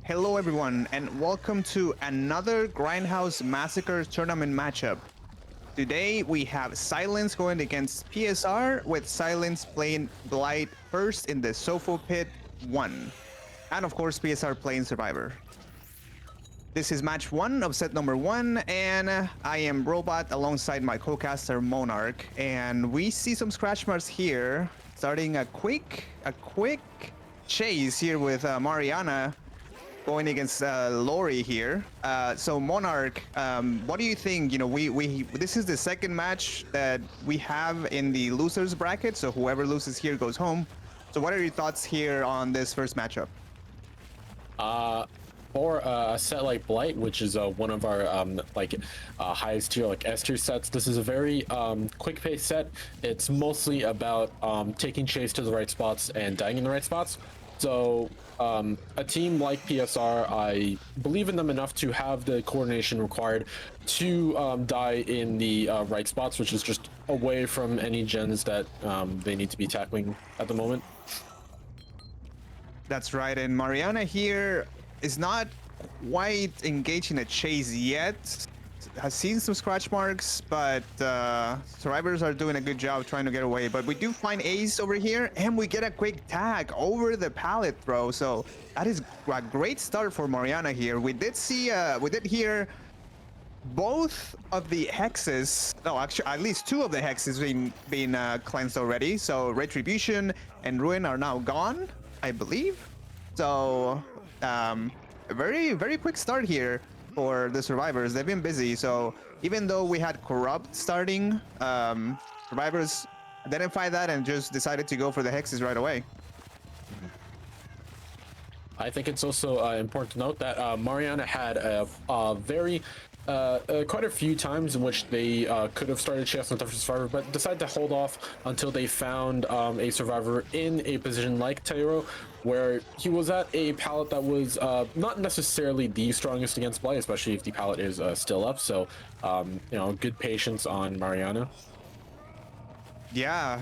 Hello everyone and welcome to another Grindhouse Massacre tournament matchup. Today we have Silence going against PSR with Silence playing Blight first in the Sofo Pit 1. And of course PSR playing Survivor. This is match 1 of set number 1 and I am Robot alongside my co-caster Monarch. And we see some scratch marks here, starting a quick chase here with Mariana going against Lori here. So Monarch, what do you think? You know, we this is the second match that we have in the losers bracket. So whoever loses here goes home. So what are your thoughts here on this first matchup? For a set like Blight, which is one of our highest tier, like S tier sets, this is a very quick pace set. It's mostly about taking chase to the right spots and dying in the right spots. So a team like PSR, I believe in them enough to have the coordination required to die in the right spots, which is just away from any gens that they need to be tackling at the moment. That's right, and Mariana here is not quite engaged in a chase yet. Has seen some scratch marks, but survivors are doing a good job trying to get away. But we do find Ace over here, and we get a quick tag over the pallet throw. So that is a great start for Mariana here. We did see, we did hear both of the hexes. No, actually, at least two of the hexes being cleansed already. So Retribution and Ruin are now gone, I believe. So a very quick start here for the survivors. They've been busy, so even though we had Corrupt starting, survivors identified that and just decided to go for the hexes right away. I think it's also important to note that Mariana had a very quite a few times in which they could have started chasing the survivor, but decided to hold off until they found a survivor in a position like Tyro, where he was at a pallet that was not necessarily the strongest against Blight, especially if the pallet is still up. So, you know, good patience on Mariana. Yeah,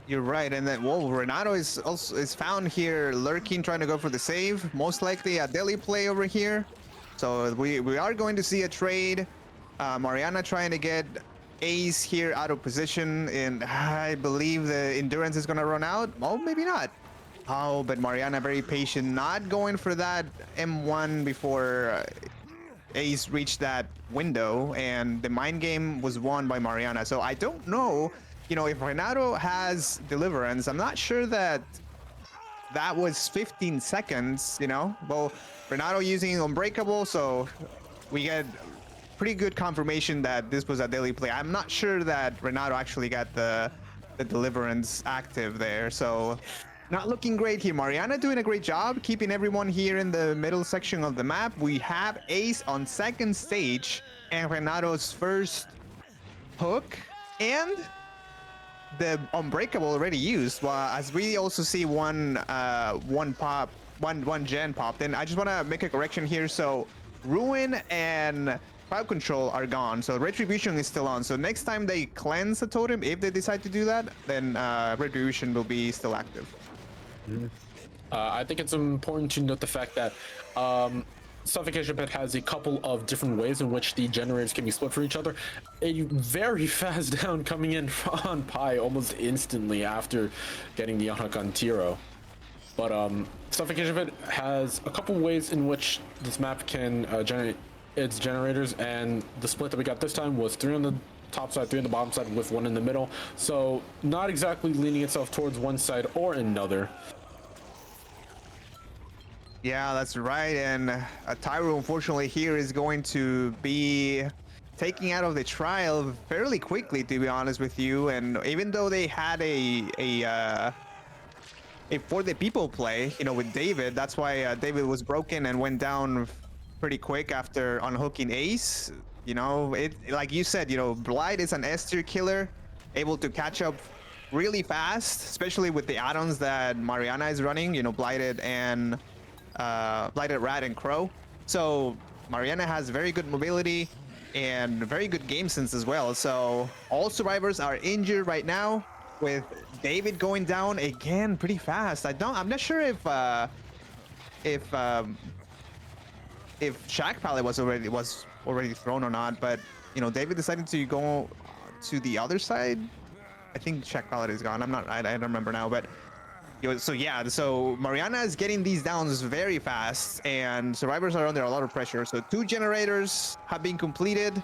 you're right. And then, whoa, Renato is found here lurking, trying to go for the save. Most likely a deli play over here. So we are going to see a trade. Mariana trying to get Ace here out of position, and I believe the endurance is going to run out. Oh, maybe not. Oh, but Mariana very patient, not going for that M1 before Ace reached that window, and the mind game was won by Mariana. So I don't know, you know, if Renato has Deliverance. I'm not sure that was 15 seconds, you know. Well, Renato using Unbreakable, so we get pretty good confirmation that this was a daily play. I'm not sure that Renato actually got the Deliverance active there, so not looking great here. Mariana doing a great job keeping everyone here in the middle section of the map. We have Ace on second stage and Renato's first hook, and the Unbreakable already used. Well, as we also see one gen popped. And I just want to make a correction here. So Ruin and Crowd Control are gone. So Retribution is still on. So next time they cleanse the totem, if they decide to do that, then Retribution will be still active. I think it's important to note the fact that Suffocation Pit has a couple of different ways in which the generators can be split for each other. A very fast down coming in on Pi almost instantly after getting the unhook on Tiro. But Suffocation Pit has a couple ways in which this map can generate its generators, and the split that we got this time was 3 on the top side, 3 on the bottom side, with 1 in the middle. So not exactly leaning itself towards one side or another. Yeah, that's right. And Tyro, unfortunately, here is going to be taking out of the trial fairly quickly, to be honest with you. And even though they had a for the people play, you know, with David, that's why David was broken and went down pretty quick after unhooking Ace. You know, it, like you said, you know, Blight is an S tier killer, able to catch up really fast, especially with the add-ons that Mariana is running, you know, Blighted Rat and Crow. So Mariana has very good mobility and very good game sense as well. So all survivors are injured right now, with David going down again pretty fast. I'm not sure if if Shack Pallet was already thrown or not, but you know, David decided to go to the other side. I think Shack Pallet is gone. I don't remember now, but so yeah, so Mariana is getting these downs very fast, and survivors are under a lot of pressure. So 2 generators have been completed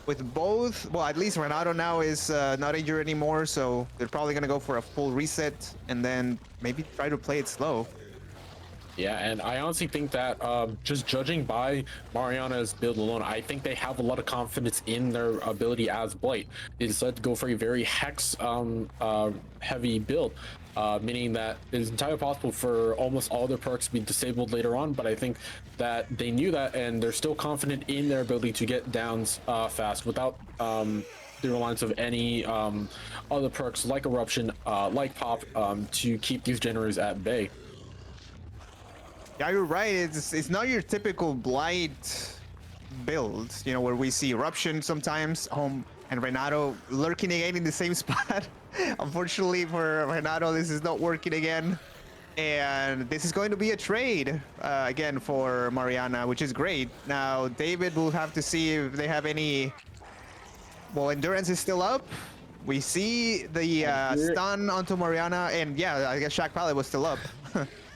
with both. Well, at least Renato now is not injured anymore, so they're probably gonna go for a full reset and then maybe try to play it slow. Yeah, and I honestly think that just judging by Mariana's build alone, I think they have a lot of confidence in their ability as Blight. They decided to go for a very hex heavy build, meaning that it's entirely possible for almost all their perks to be disabled later on. But I think that they knew that, and they're still confident in their ability to get downs fast without the reliance of any other perks like Eruption, like Pop, to keep these generators at bay. Yeah, you're right. It's not your typical Blight build, you know, where we see Eruption sometimes, Home and Renato lurking again in the same spot. Unfortunately for Renato, this is not working again. And this is going to be a trade again for Mariana, which is great. Now, David will have to see if they have any... Well, Endurance is still up. We see the stun onto Mariana, and yeah, I guess Shack Pallet was still up.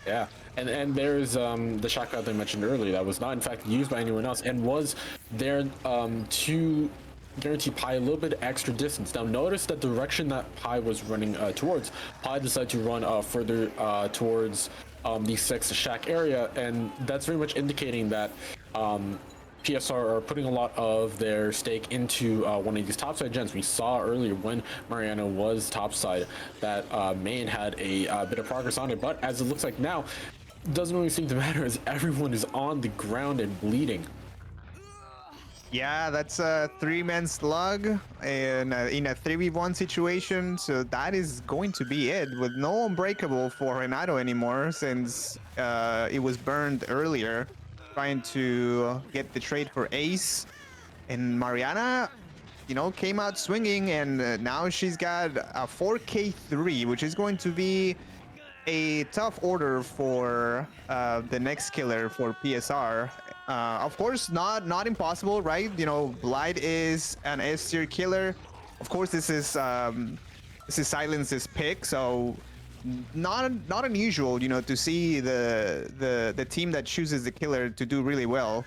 Yeah, and there's the shotgun I mentioned earlier that was not in fact used by anyone else and was there to guarantee Pi a little bit extra distance. Now notice the direction that Pi was running towards. Pi decided to run further towards the 6th shack area, and that's very much indicating that PSR are putting a lot of their stake into one of these topside gens. We saw earlier when Mariana was topside that main had a bit of progress on it, but as it looks like now, it doesn't really seem to matter as everyone is on the ground and bleeding. Yeah, that's a 3-man slug in a 3v1 situation, so that is going to be it, with no Unbreakable for Renato anymore since it was burned earlier, trying to get the trade for Ace. And Mariana, you know, came out swinging, and now she's got a 4k3, which is going to be a tough order for the next killer for PSR. Of course, not impossible, right? You know, Blight is an S tier killer. Of course, this is Silence's pick, so not unusual, you know, to see the team that chooses the killer to do really well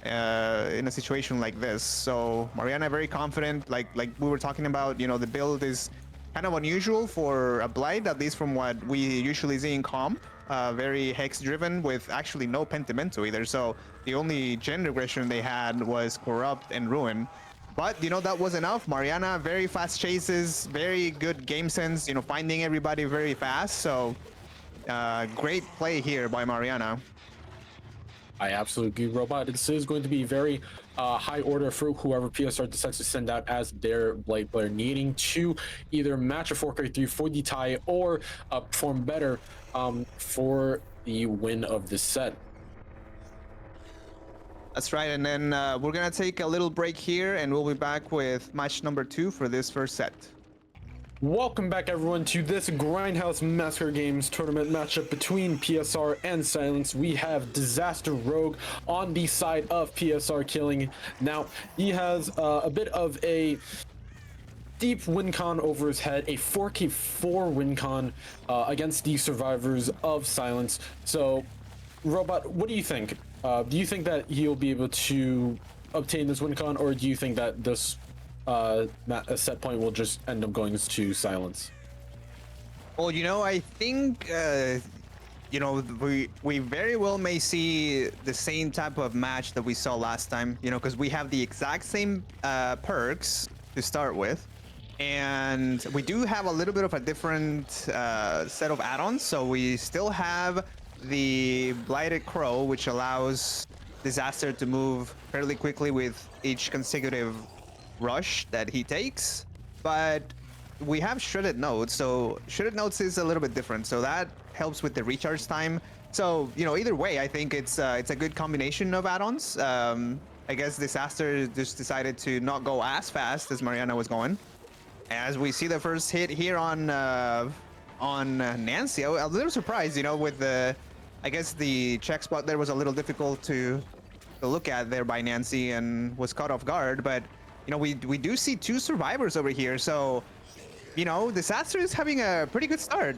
in a situation like this. So Mariana very confident, like we were talking about, you know, the build is kind of unusual for a Blight, at least from what we usually see in comp. Very hex driven with actually no Pentimento either, so the only gen regression they had was Corrupt and Ruin. But you know, that was enough. Mariana, very fast chases, very good game sense, you know, finding everybody very fast. So great play here by Mariana. I absolutely agree, Robot. This is going to be very high order for whoever PSR decides to send out as their Blight player, needing to either match a 4k3 for the tie or perform better for the win of this set. That's right, and then we're gonna take a little break here, and we'll be back with match number 2 for this first set. Welcome back, everyone, to this Grindhouse Massacre Games tournament matchup between PSR and Silence. We have Disaster Rogue on the side of PSR killing. Now, he has a bit of a deep win con over his head, a 4k4 win con against the survivors of Silence. So, Robot, what do you think? Do you think that he'll be able to obtain this win con, or do you think that this set point will just end up going to Silence? Well, you know, I think you know, we very well may see the same type of match that we saw last time, you know, because we have the exact same perks to start with, and we do have a little bit of a different set of add-ons. So we still have the Blighted Crow, which allows Disaster to move fairly quickly with each consecutive rush that he takes, but we have Shredded Notes, so Shredded Notes is a little bit different, so that helps with the recharge time. So, you know, either way, I think it's a good combination of add-ons. I guess Disaster just decided to not go as fast as Mariana was going. As we see the first hit here on Nancy, a little surprised, you know, with the I guess the check spot there was a little difficult to look at there by Nancy and was caught off guard. But you know, we do see 2 survivors over here, so you know, Disaster is having a pretty good start.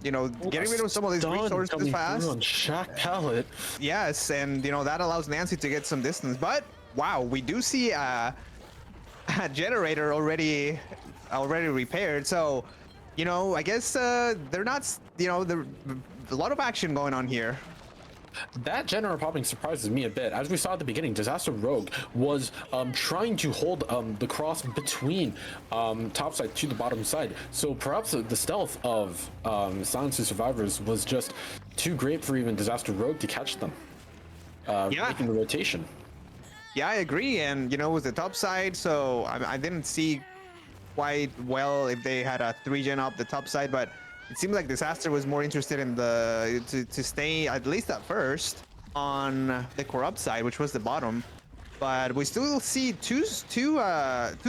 You know, getting rid of some of these Stun resources coming through fast. on Shaq Pallet. Yes, and you know that allows Nancy to get some distance. But wow, we do see a generator already repaired. So, you know, I guess they're not. You know, there's a lot of action going on here. That generator popping surprises me a bit. As we saw at the beginning, Disaster Rogue was trying to hold the cross between top side to the bottom side. So perhaps the stealth of Silence to Survivors was just too great for even Disaster Rogue to catch them, Yeah. making the rotation. Yeah, I agree. And you know, it was the top side, so I didn't see quite well if they had a 3-gen up the top side, but it seemed like Disaster was more interested in the to stay at least at first on the corrupt side, which was the bottom. But we still see two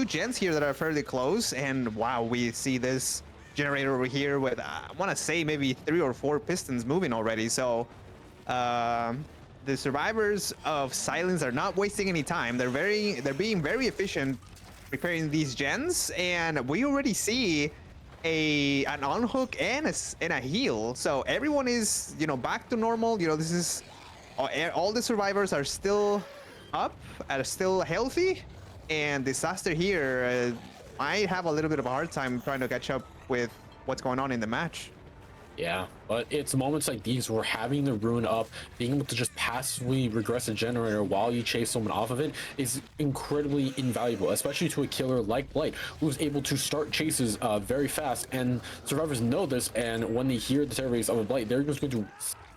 gens here that are fairly close, and wow, we see this generator over here with I want to say maybe 3 or 4 pistons moving already. So the survivors of Silence are not wasting any time. They're being very efficient repairing these gens, and we already see an unhook and a heal. So everyone is, you know, back to normal. You know, this is all the survivors are still up, are still healthy, and Disaster here might have a little bit of a hard time trying to catch up with what's going on in the match. Yeah, but it's moments like these where having the rune up, being able to just passively regress a generator while you chase someone off of it is incredibly invaluable, especially to a killer like Blight, who's able to start chases very fast. And survivors know this, and when they hear the terror rates of a Blight, they're just going to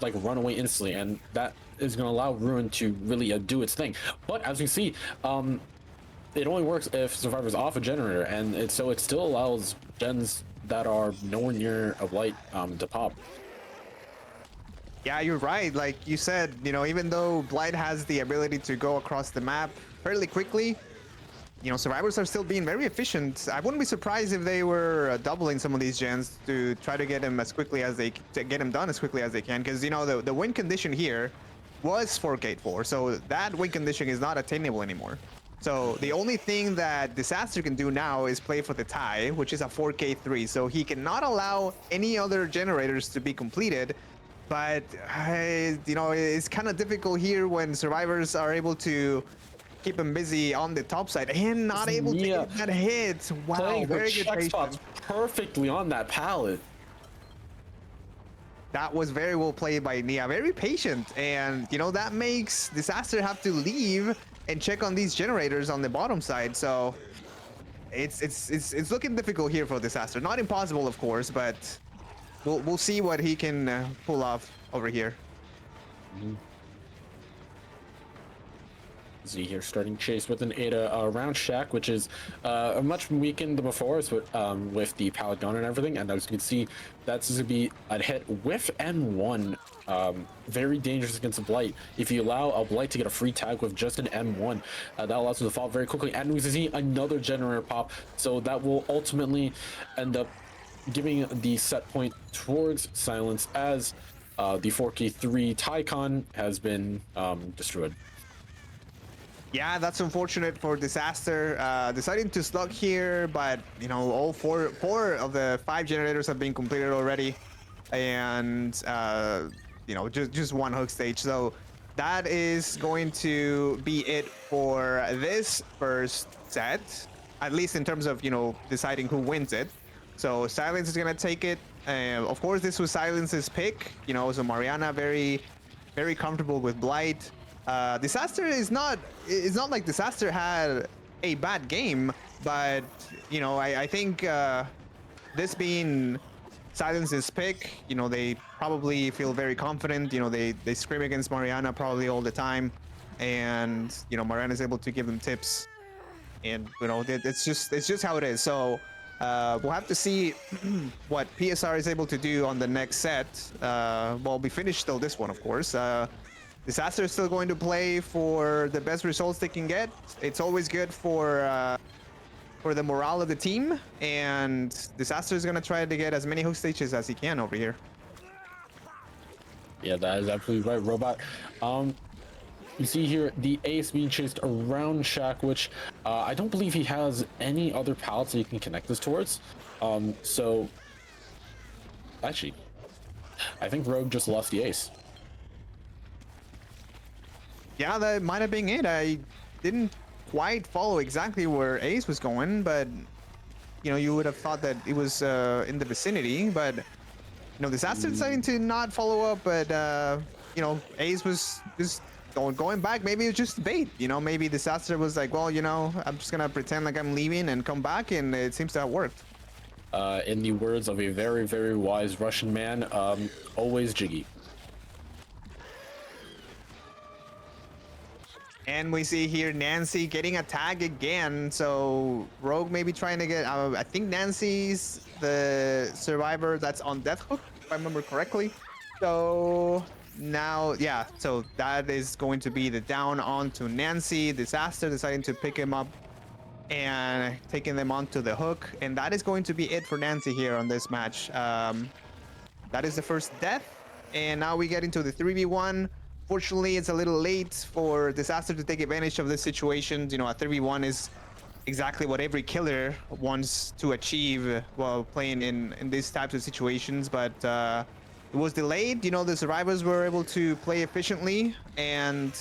like run away instantly, and that is going to allow Ruin to really do its thing. But as we see, it only works if survivors off a generator, and it still allows gens that are nowhere near a Blight to pop. Yeah, you're right. Like you said, you know, even though Blight has the ability to go across the map fairly quickly, you know, survivors are still being very efficient. I wouldn't be surprised if they were doubling some of these gens to try to get him as quickly as they get him done as quickly as they can. Because you know the win condition here was 4K4, so that win condition is not attainable anymore. So the only thing that Disaster can do now is play for the tie, which is a 4K3. So he cannot allow any other generators to be completed. But you know, it's kind of difficult here when survivors are able to keep him busy on the top side and not able to get that hit. Wow, very good check patience. spots perfectly on that pallet. That was very well played by Nia. Very patient, and you know that makes Disaster have to leave and check on these generators on the bottom side. So it's looking difficult here for Disaster. Not impossible, of course, but we'll see what he can pull off over here. Z here starting chase with an Ada around Shack, which is much weakened before with the pallet gun and everything. And as you can see, that's going to be a hit with M1. Very dangerous against a Blight. If you allow a Blight to get a free tag with just an M1, that allows him to fall very quickly. And we see another generator pop, so that will ultimately end up giving the set point towards Silence as the 4K3 Tycon has been destroyed. Yeah, that's unfortunate for Disaster. Deciding to slug here, but you know, all four of the 5 generators have been completed already, and you know, just one hook stage. So that is going to be it for this first set, at least in terms of, you know, deciding who wins it. So Silence is gonna take it. Of course, this was Silence's pick. You know, so Mariana very comfortable with Blight. Disaster is not. It's not like Disaster had a bad game, but you know, I think this being Silence's pick, you know, they probably feel very confident. You know, they scream against Mariana probably all the time, and you know, Mariana is able to give them tips, and you know, it's just how it is. So we'll have to see what PSR is able to do on the next set. Well, we finished still this one, of course. Disaster is still going to play for the best results they can get. It's always good for the morale of the team, and Disaster is going to try to get as many hook stages as he can over here. Yeah, that is absolutely right, Robot. Um, you see here the ace being chased around Shaq, which I don't believe he has any other pallets that you can connect this towards. So actually, I think Rogue just lost the ace. Yeah, that might have been it. I didn't quite follow exactly where Ace was going, but you know, you would have thought that it was in the vicinity. But you know, Disaster deciding to not follow up, but you know, Ace was just going back. Maybe it was just bait. You know, maybe Disaster was like, well, you know, I'm just gonna pretend like I'm leaving and come back, and it seems to have worked. In the words of a very, very wise Russian man, always jiggy. And we see here Nancy getting a tag again. So Rogue maybe trying to get. I think Nancy's the survivor that's on Death Hook, if I remember correctly. So now, yeah. So that is going to be the down onto Nancy. Disaster deciding to pick him up and taking them onto the hook, and that is going to be it for Nancy here on this match. That is the first death, and now we get into the 3v1. Fortunately, it's a little late for Disaster to take advantage of this situation. You know, a 3v1 is exactly what every killer wants to achieve while playing in these types of situations, but it was delayed. You know, the survivors were able to play efficiently, and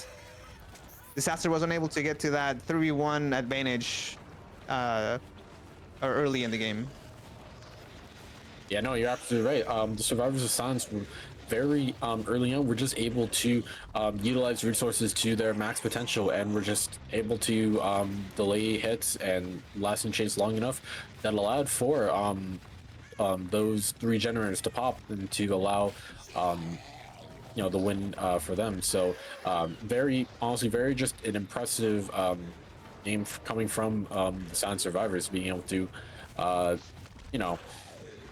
Disaster wasn't able to get to that 3v1 advantage early in the game. Yeah, no, you're absolutely right. The survivors of silence were very early on. We're just able to utilize resources to their max potential, and we're just able to delay hits and last in chase long enough that allowed for those three generators to pop and to allow the win for them. So very honestly, very just an impressive game coming from the silent survivors, being able to you know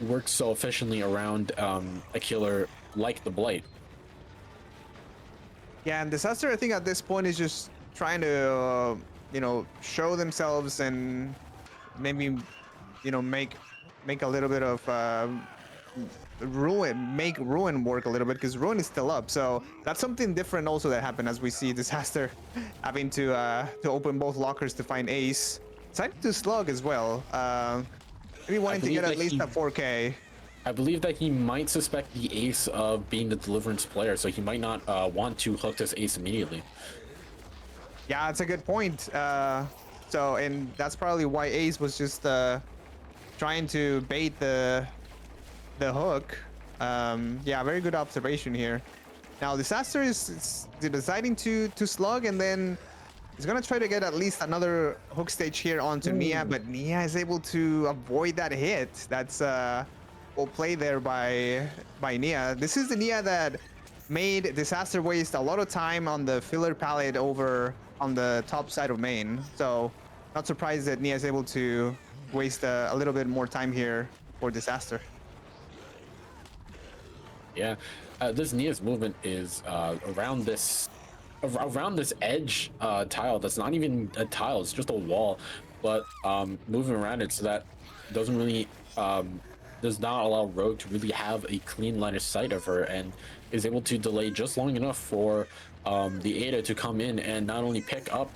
work so efficiently around a killer like the Blight. Yeah, and Disaster, I think at this point is just trying to, you know, show themselves and maybe, you know, make a little bit of make ruin work a little bit, because ruin is still up. So that's something different also that happened, as we see Disaster having to open both lockers to find Ace. Decided to slug as well. Maybe wanting to get at least a 4K. I believe that he might suspect the ace of being the deliverance player, so he might not want to hook this ace immediately. Yeah, that's a good point. And that's probably why Ace was just trying to bait the hook. Yeah, very good observation here. Now Disaster is deciding to slug, and then he's gonna try to get at least another hook stage here onto Nia, but Nia is able to avoid that hit. That's well played there by Nia. This is the Nia that made Disaster waste a lot of time on the filler pallet over on the top side of main. So not surprised that Nia is able to waste a little bit more time here for Disaster. Yeah, this Nia's movement is around this edge tile that's not even a tile, it's just a wall, but moving around it so that doesn't really does not allow Rogue to really have a clean line of sight of her, and is able to delay just long enough for the Ada to come in and not only pick up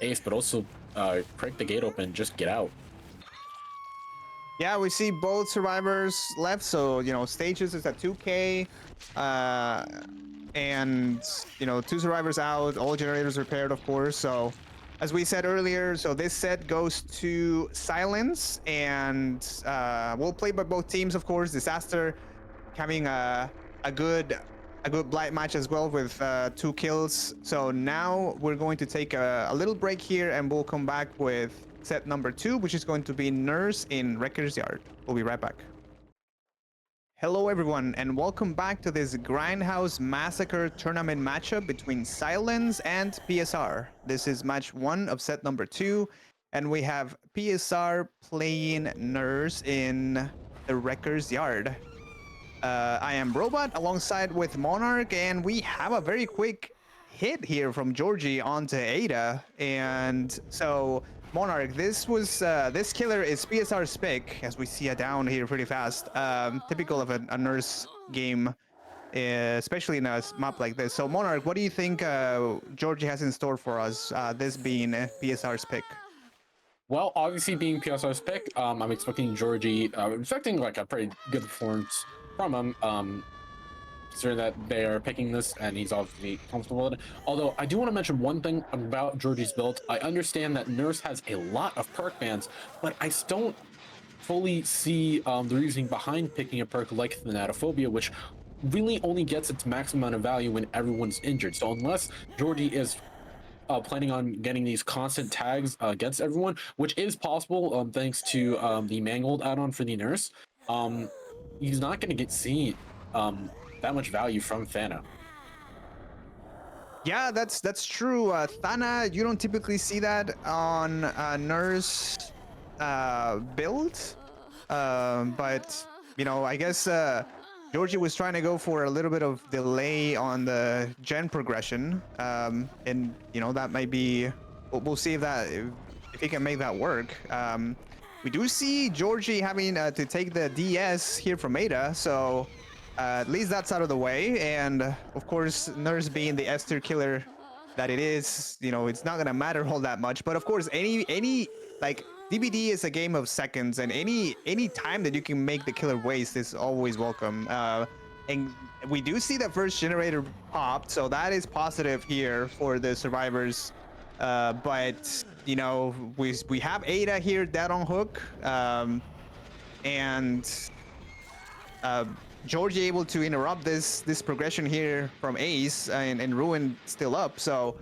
Ace, but also break the gate open and just get out. Yeah, we see both survivors left. So, you know, stages is at 2K. And, you know, two survivors out, all generators repaired, of course. So, as we said earlier, so this set goes to Silence, and we'll play by both teams, of course. Disaster having a good Blight match as well with 2 kills. So now we're going to take a little break here, and we'll come back with set number 2, which is going to be Nurse in Wrecker's Yard. We'll be right back. Hello everyone, and welcome back to this Grindhouse Massacre tournament matchup between Silence and PSR. This is match 1 of set number 2, and we have PSR playing Nurse in the Wrecker's Yard. I am Robot alongside with Monarch, and we have a very quick hit here from Georgie onto Ada. And so, Monarch, this killer is PSR's pick, as we see it down here pretty fast. Typical of a Nurse game. especially in a map like this. So Monarch, what do you think Georgie has in store for us? This being PSR's pick. Well, obviously being PSR's pick, I'm expecting Georgie. I'm expecting like a pretty good performance from him. Considering that they are picking this and he's obviously comfortable with it. Although I do want to mention one thing about Georgie's build. I understand that Nurse has a lot of perk bans, but I don't fully see the reasoning behind picking a perk like Thanatophobia, which really only gets its maximum amount of value when everyone's injured. So unless Georgie is planning on getting these constant tags against everyone, which is possible thanks to the Mangled add-on for the Nurse, um, he's not going to get seen that much value from Thana. Yeah, that's true. Thana, you don't typically see that on Nurse build, but you know, I guess Georgie was trying to go for a little bit of delay on the gen progression, and you know that might be. We'll see if he can make that work. We do see Georgie having to take the DS here from Ada, so at least that's out of the way. And of course, Nurse being the Esther killer that it is, you know, it's not gonna matter all that much. But of course, any like DBD is a game of seconds, and any time that you can make the killer waste is always welcome. And we do see that first generator popped, so that is positive here for the survivors. But you know, we have Ada here dead on hook, and uh, Georgie able to interrupt this progression here from Ace, and Ruin still up. So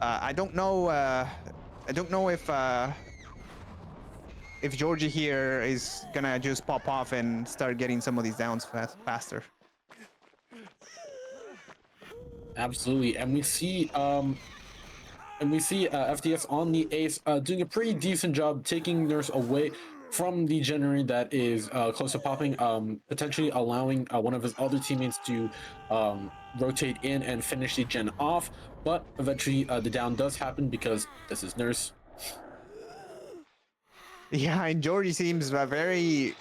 I don't know. I don't know if Georgie here is gonna just pop off and start getting some of these downs faster. Absolutely, and we see FDS on the Ace doing a pretty decent job taking Nurse away from the generator that is close to popping, potentially allowing one of his other teammates to rotate in and finish the gen off. But eventually, the down does happen because this is Nurse. Yeah, and Georgie seems very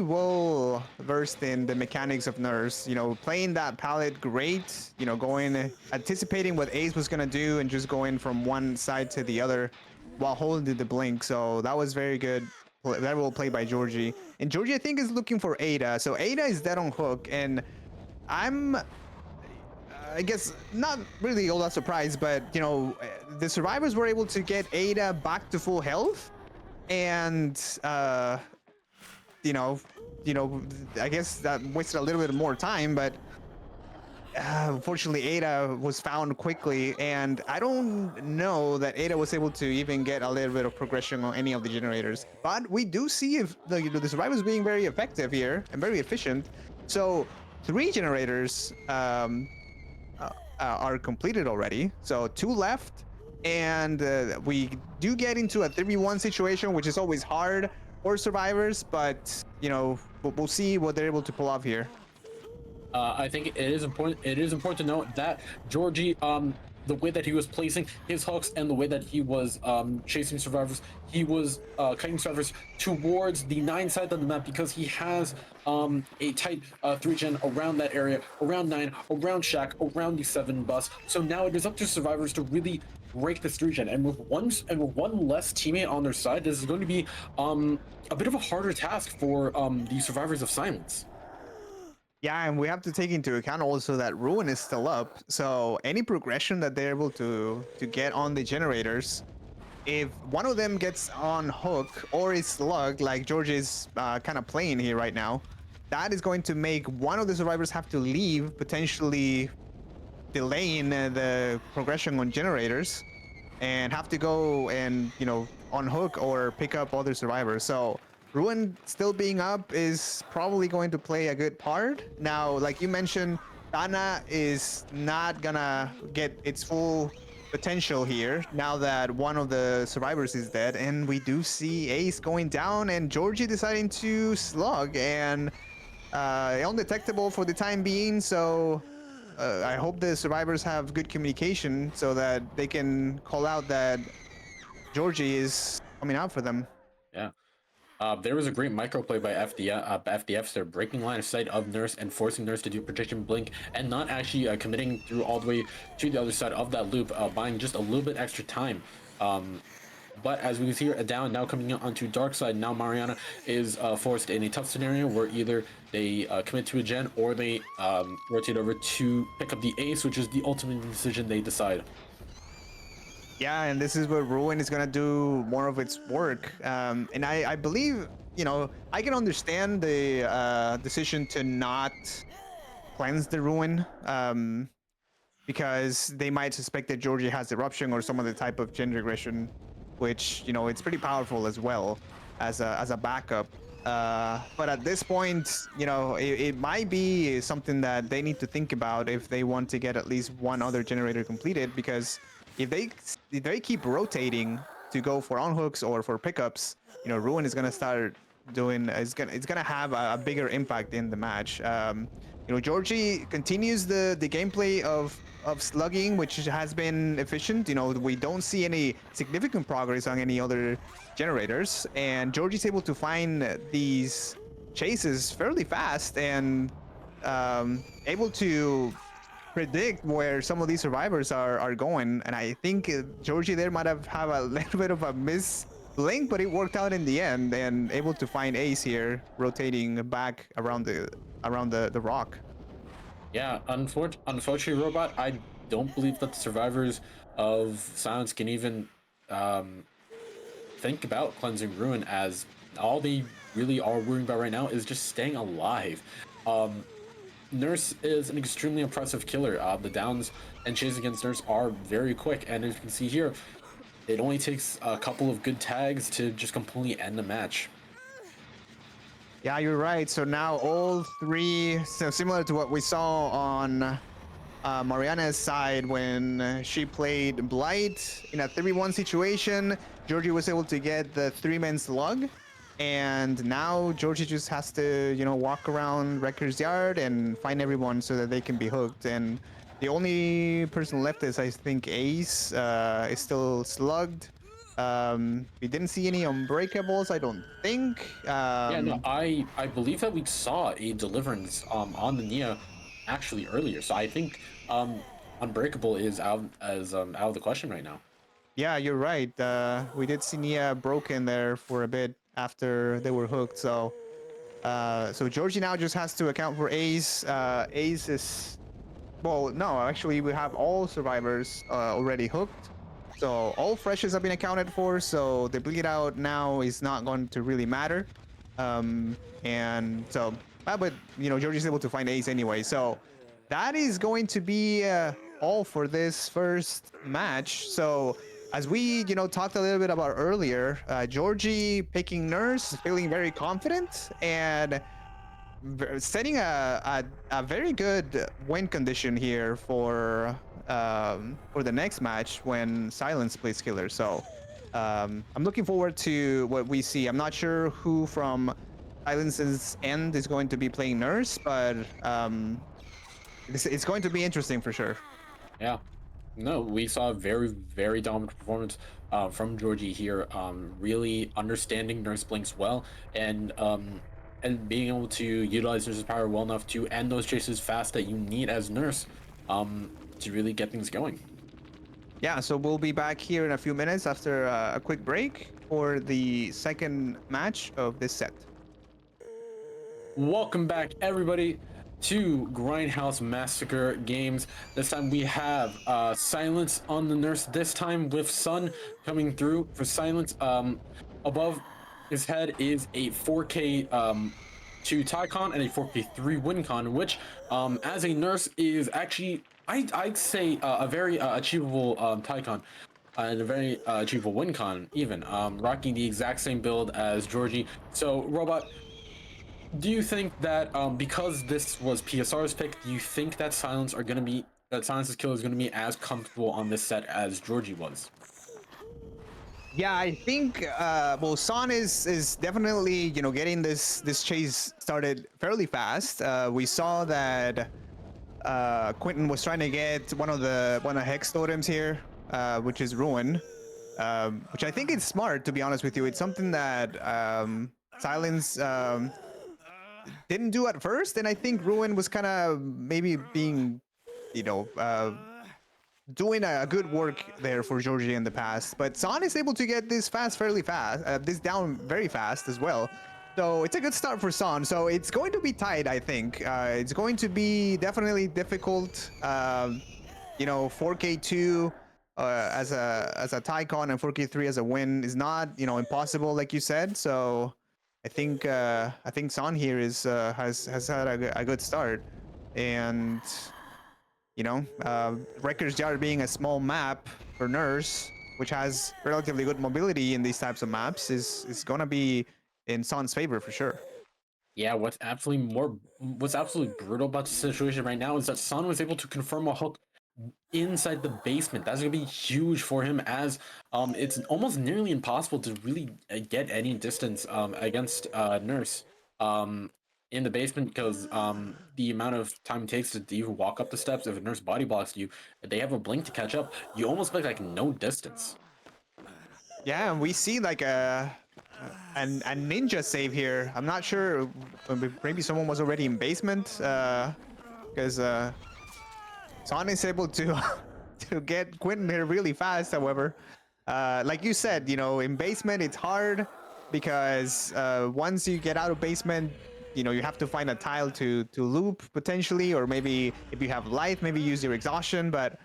well versed in the mechanics of Nurse. You know, playing that palette great. You know, going anticipating what Ace was gonna do and just going from one side to the other while holding the blink. So that was very good. That will play by Georgie. And Georgie, I think, is looking for Ada. So Ada is dead on hook, and I'm I guess not really all that surprised, but you know, the survivors were able to get Ada back to full health, and you know, I guess that wasted a little bit more time, but unfortunately, Ada was found quickly, and I don't know that Ada was able to even get a little bit of progression on any of the generators. But we do see if the survivors being very effective here and very efficient. So 3 generators are completed already. So 2 left, and we do get into a 3v1 situation, which is always hard for survivors. But you know, we'll see what they're able to pull off here. I think it is important. It is important to note that Georgie, the way that he was placing his hooks and the way that he was chasing survivors, he was cutting survivors towards the 9 side of the map because he has a tight 3 gen around that area, around 9, around Shack, around the 7 bus. So now it is up to survivors to really break this 3 gen, and with one less teammate on their side, this is going to be a bit of a harder task for the survivors of silence. Yeah, and we have to take into account also that Ruin is still up. So any progression that they're able to get on the generators, if one of them gets on hook or is slugged, like George is kind of playing here right now, that is going to make one of the survivors have to leave, potentially delaying the progression on generators, and have to go and, you know, on hook or pick up other survivors. So Ruin still being up is probably going to play a good part. Now, like you mentioned, Dana is not gonna get its full potential here now that one of the survivors is dead, and we do see Ace going down and Georgie deciding to slug, and undetectable for the time being. So I hope the survivors have good communication so that they can call out that Georgie is coming out for them. Yeah. There was a great microplay by FDFs. They're breaking line of sight of Nurse and forcing Nurse to do projection blink and not actually committing through all the way to the other side of that loop, buying just a little bit extra time. But as we see here, down now coming out onto dark side. Now Mariana is forced in a tough scenario where either they commit to a gen or they rotate over to pick up the ace, which is the ultimate decision they decide. Yeah, and this is where Ruin is gonna do more of its work. And I believe, you know, I can understand the decision to not cleanse the Ruin, because they might suspect that Georgie has eruption or some other type of gender aggression, which, you know, it's pretty powerful as well as a backup. But at this point, you know, it might be something that they need to think about if they want to get at least one other generator completed, because if they keep rotating to go for on hooks or for pickups, you know, Ruin is gonna start doing it's gonna have a bigger impact in the match. You know, Georgie continues the gameplay of slugging, which has been efficient. You know, we don't see any significant progress on any other generators, and Georgie's able to find these chases fairly fast and able to predict where some of these survivors are going. And I think Georgie there might have a little bit of a miss blink, but it worked out in the end, and able to find Ace here rotating back around the rock. Yeah, unfortunately, Robot, I don't believe that the survivors of Silence can even um, think about cleansing Ruin, as all they really are worrying about right now is just staying alive. Nurse is an extremely impressive killer. The downs and chases against Nurse are very quick, and as you can see here, it only takes a couple of good tags to just completely end the match. Yeah, you're right. So now all three, so similar to what we saw on Mariana's side when she played Blight in a 3v1 situation, Georgie was able to get the 3-man slug. And now Georgie just has to, you know, walk around Wrecker's Yard and find everyone so that they can be hooked. And the only person left is, I think, Ace is still slugged. We didn't see any unbreakables, I don't think. Yeah, no, I believe that we saw a deliverance on the Nia actually earlier, so I think Unbreakable is out of the question right now. Yeah, you're right. We did see Nia broken there for a bit after they were hooked. So Georgie now just has to account for Ace. Ace is, well, no, actually we have all survivors already hooked. So all freshes have been accounted for. So the bleed out now is not going to really matter. And so, but you know, Georgie's able to find Ace anyway. So that is going to be all for this first match. So as we, you know, talked a little bit about earlier, Georgie picking Nurse, feeling very confident and setting a very good win condition here for the next match when Silence plays Killer. So I'm looking forward to what we see. I'm not sure who from Silence's end is going to be playing Nurse, but it's going to be interesting for sure. Yeah, no, we saw a very dominant performance from Georgie here, really understanding Nurse Blinks well, and being able to utilize Nurse's power well enough to end those chases fast that you need as Nurse to really get things going. Yeah, so we'll be back here in a few minutes after a quick break for the second match of this set. Welcome back, everybody, to Grindhouse Massacre games. This time we have Silence on the Nurse, this time with Sun coming through for Silence. Above his head is a 4K 2 Tycon and a 4K 3 Wincon, which as a Nurse is actually, I'd say a very achievable Tycon. And a very achievable Wincon, even rocking the exact same build as Georgie. So, Robot, do you think that because this was PSR's pick, do you think that Silence's kill is gonna be as comfortable on this set as Georgie was? Yeah, I think well, Son is definitely, you know, getting this chase started fairly fast. We saw that Quentin was trying to get one of Hex totems here, which is Ruin, which I think is smart, to be honest with you. It's something that Silence didn't do at first, and I think Ruin was kind of maybe being, you know, doing a good work there for Georgie in the past. But Son is able to get this fairly fast, this down very fast as well. So it's a good start for Son. So it's going to be tight, I think. It's going to be definitely difficult. You know, 4K2 as a Tycon and 4K3 as a win is not, you know, impossible like you said. So I think Son here is has had a good start, and you know, Wrecker's Yard being a small map for Nurse, which has relatively good mobility in these types of maps, is gonna be in Son's favor for sure. Yeah, what's absolutely brutal about the situation right now is that Son was able to confirm a hook inside the basement. That's gonna be huge for him, as it's almost nearly impossible to really get any distance against Nurse in the basement, because the amount of time it takes to even walk up the steps. If a Nurse body blocks you, if they have a blink to catch up, you almost like no distance. Yeah, and we see like a ninja save here. I'm not sure, maybe someone was already in basement, because Son is able to to get Quentin here really fast. However, like you said, you know, in basement it's hard because once you get out of basement, you know, you have to find a tile to loop potentially, or maybe if you have life, maybe use your exhaustion. But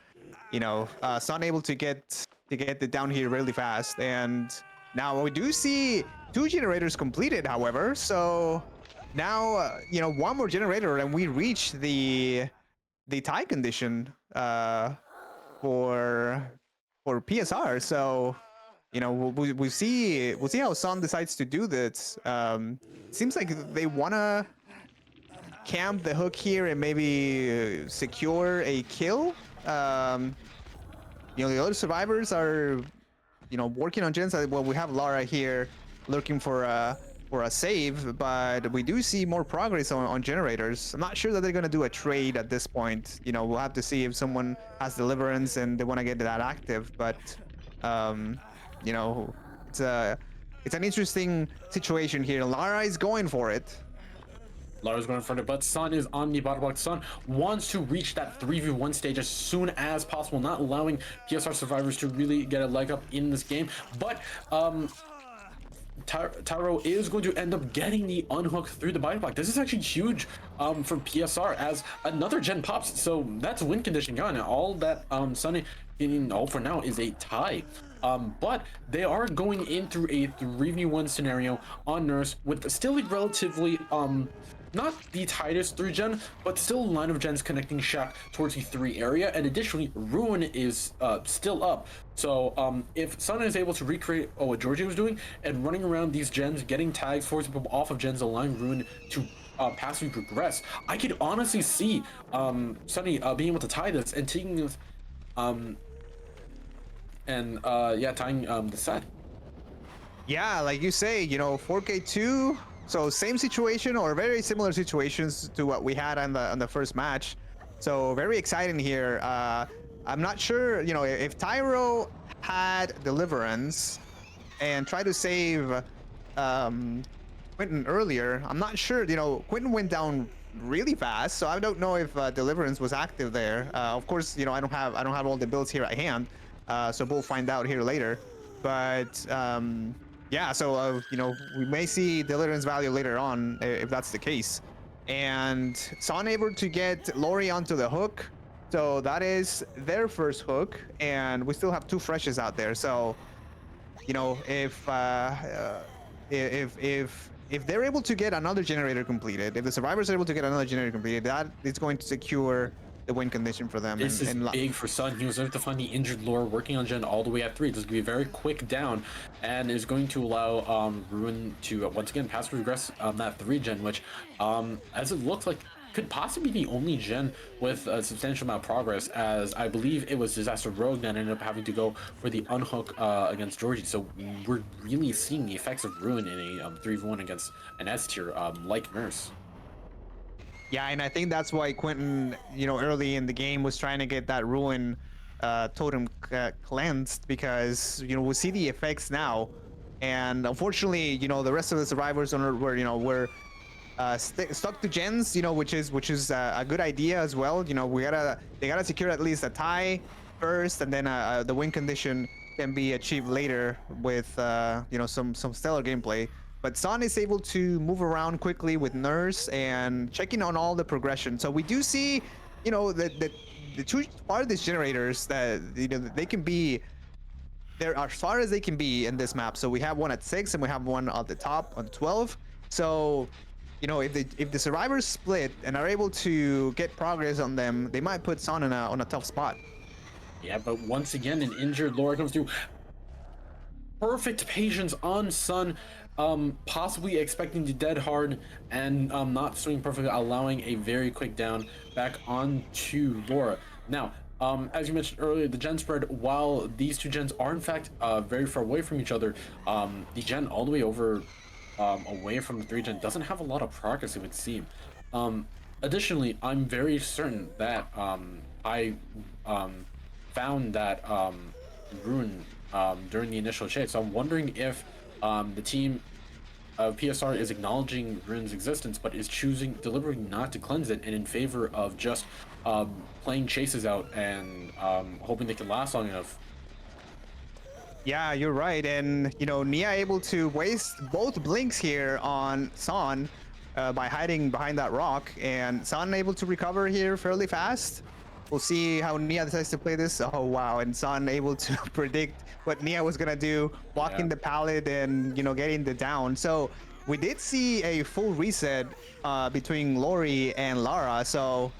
you know, Son able to get it down here really fast, and now we do see 2 generators completed. However, so now you know, one more generator and we reach the tie condition for PSR. So you know, we'll see how Son decides to do this. It seems like they wanna camp the hook here and maybe secure a kill. You know, the other survivors are, you know, working on gens. Well, we have Lara here looking for a save, but we do see more progress on generators. I'm not sure that they're gonna do a trade at this point. You know, we'll have to see if someone has deliverance and they want to get that active. But you know, it's an interesting situation here. Lara is going for it. Lara's going in front of it, but Son is on the bottom block. Son wants to reach that 3v1 stage as soon as possible, not allowing PSR survivors to really get a leg up in this game. But Tyro is going to end up getting the unhook through the body block. This is actually huge for PSR, as another gen pops. So that's win condition gone. And all that Sunny in all for now is a tie. But they are going in through a 3v1 scenario on Nurse with still a relatively not the tightest 3-gen, but still a line of gens connecting Shack towards the 3 area. And additionally, Ruin is still up. So if Sun is able to recreate what Georgie was doing and running around these gens, getting tags, forcing people off of gens, allowing Ruin to passively progress, I could honestly see Sunny being able to tie this and taking this yeah, tying the set. Yeah, like you say, you know, 4K2. So same situation or very similar situations to what we had on the first match. So very exciting here. I'm not sure, you know, if Tyro had deliverance and tried to save Quentin earlier. I'm not sure, you know, Quentin went down really fast, so I don't know if deliverance was active there. Of course, you know, I don't have all the builds here at hand, so we'll find out here later. But yeah, so you know, we may see deliverance value later on if that's the case. And Son able to get Lori onto the hook, so that is their first hook, and we still have 2 freshes out there. So you know, if they're able to get another generator completed, if the survivors are able to get another generator completed, that is going to secure the win condition for them. This is big for Sun. He was able to find the injured Lore working on Gen all the way at 3. This is going to be a very quick down, and is going to allow Ruin to once again pass regress that 3 gen, which as it looks like could possibly be the only gen with a substantial amount of progress, as I believe it was Disaster Rogue that ended up having to go for the unhook against Georgie. So we're really seeing the effects of Ruin in a 3v1 against an S tier like Nurse. Yeah, and I think that's why Quentin, you know, early in the game was trying to get that Ruin totem cleansed, because, you know, we'll see the effects now And unfortunately, the rest of the survivors were stuck to gens, which is a good idea as well. They gotta secure at least a tie first, and then the win condition can be achieved later with some stellar gameplay. But Son is able to move around quickly with Nurse and checking on all the progression. So we do see, the two farthest generators that they can be. They're as far as they can be in this map. So we have one at 6 and we have one at the top on 12. So if the survivors split and are able to get progress on them, they might put Son on a tough spot. Yeah, but once again, an injured Laura comes through. Perfect patience on Sun, possibly expecting to dead hard and not swing perfectly, allowing a very quick down back onto Laura. Now, as you mentioned earlier, the gen spread, while these two gens are in fact very far away from each other, the gen all the way over away from the 3 gen doesn't have a lot of progress, it would seem. Additionally, I'm very certain that I found that Ruin during the initial chase. So I'm wondering if the team of PSR is acknowledging Ruin's existence, but is choosing deliberately not to cleanse it, and in favor of just playing chases out and hoping they can last long enough. Yeah, you're right. And, Nia able to waste both blinks here on Son by hiding behind that rock. And Son able to recover here fairly fast. We'll see how Nia decides to play this. Oh, wow. And Son able to predict what Nia was going to do, walking the pallet and, getting the down. So we did see a full reset between Lori and Lara. So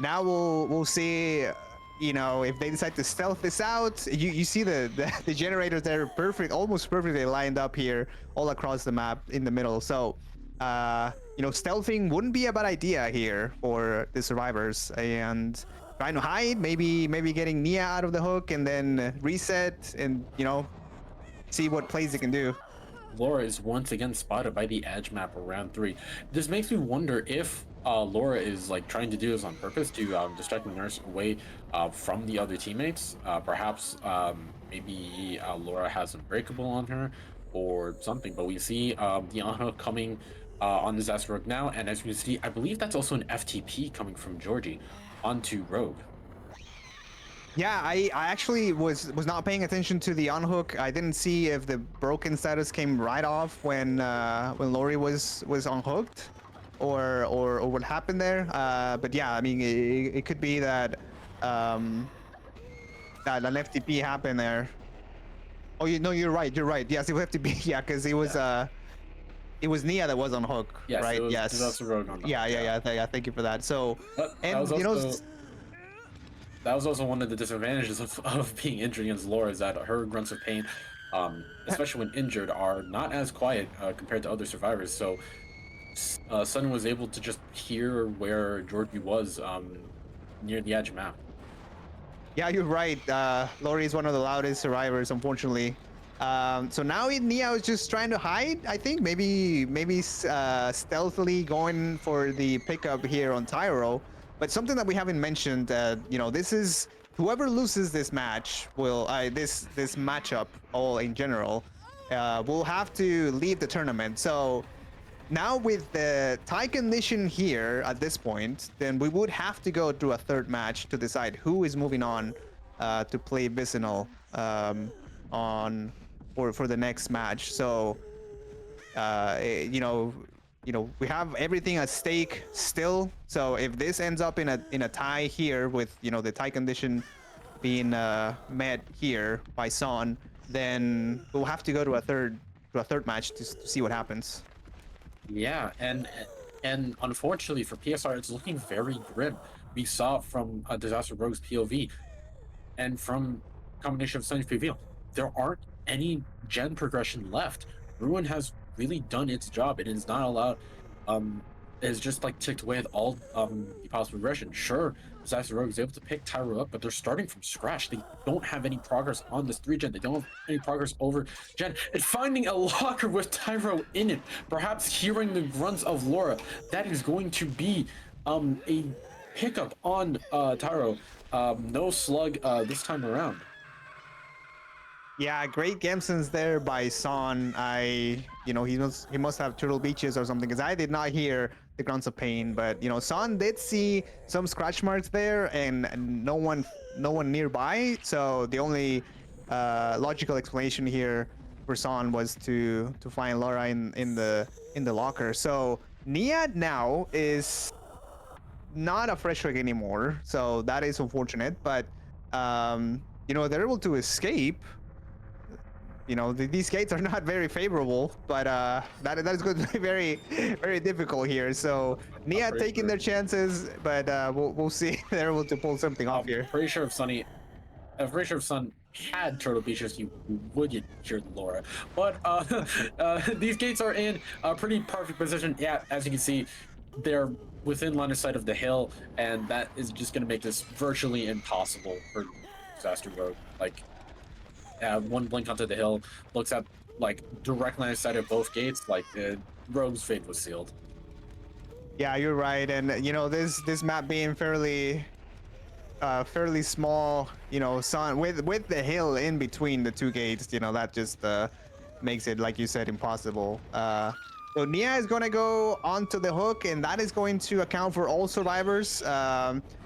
now we'll see if they decide to stealth this out. You see the generators there, almost perfectly lined up here all across the map in the middle. So stealthing wouldn't be a bad idea here for the survivors, and trying to hide, maybe getting Nia out of the hook and then reset and see what plays they can do. Laura is once again spotted by the edge map around 3. This makes me wonder if Laura is like trying to do this on purpose to distract the Nurse away from the other teammates. Perhaps maybe Laura has Unbreakable on her or something. But we see Diana coming on Disaster Rogue now, and as you can see, I believe that's also an FTP coming from Georgie onto Rogue. Yeah, I actually was not paying attention to the unhook. I didn't see if the broken status came right off when Lori was unhooked, or what happened there. But yeah, I mean it could be that that an FTP happened there. Oh, you're right. You're right. Yes, it was FTP. Yeah, because it was Nia that was on hook, Yes, right? Yes. Disaster Rogue on Yeah. Thank you for that. So, and that was also one of the disadvantages of being injured against Laura, is that her grunts of pain, especially when injured, are not as quiet compared to other survivors. So Sun was able to just hear where Georgie was near the edge map. Yeah, you're right. Lori is one of the loudest survivors, unfortunately. So now Nia is just trying to hide, I think. Maybe stealthily going for the pickup here on Tyro. But something that we haven't mentioned, this is whoever loses this match this matchup all in general will have to leave the tournament. So now with the tie condition here at this point, then we would have to go through a third match to decide who is moving on to play Vicinal for the next match. So we have everything at stake still. So if this ends up in a tie here with the tie condition being met here by Son, then we'll have to go to a third match to see what happens. Yeah, and unfortunately for PSR, it's looking very grim. We saw from Disaster Rogue's POV and from combination of Sunny's POV, there aren't any gen progression left. Ruin has really done its job. It is not allowed. It has just like ticked away at all the possible progression. Sure, Disaster Rogue is able to pick Tyro up, but they're starting from scratch. They don't have any progress on this 3 gen. They don't have any progress over gen. And finding a locker with Tyro in it, perhaps hearing the grunts of Laura, that is going to be a pickup on Tyro. No slug this time around. Yeah, great game sense there by Son. He must have Turtle Beaches or something because I did not hear the grunts of pain. But Son did see some scratch marks there, and no one nearby. So the only logical explanation here for Son was to find Laura in the locker. So Nia now is not a fresh rig anymore. So that is unfortunate, but they're able to escape. These gates are not very favorable, but that is going to be very, very difficult here. So I'm Nia pretty taking sure. their chances, but we'll see if they're able to pull something off I'm here. pretty sure if Sunny, I'm pretty sure if Sun had Turtle Beaches, you would hear the Laura. But these gates are in a pretty perfect position. Yeah, as you can see, they're within line of sight of the hill, and that is just going to make this virtually impossible for Disaster Rogue. Like, one blink onto the hill, looks at like direct line of sight of both gates. Like, Rogue's fate was sealed. Yeah, you're right, and this map being fairly small, sun with the hill in between the two gates, that just makes it, like you said, impossible. So Nia is going to go onto the hook, and that is going to account for all survivors.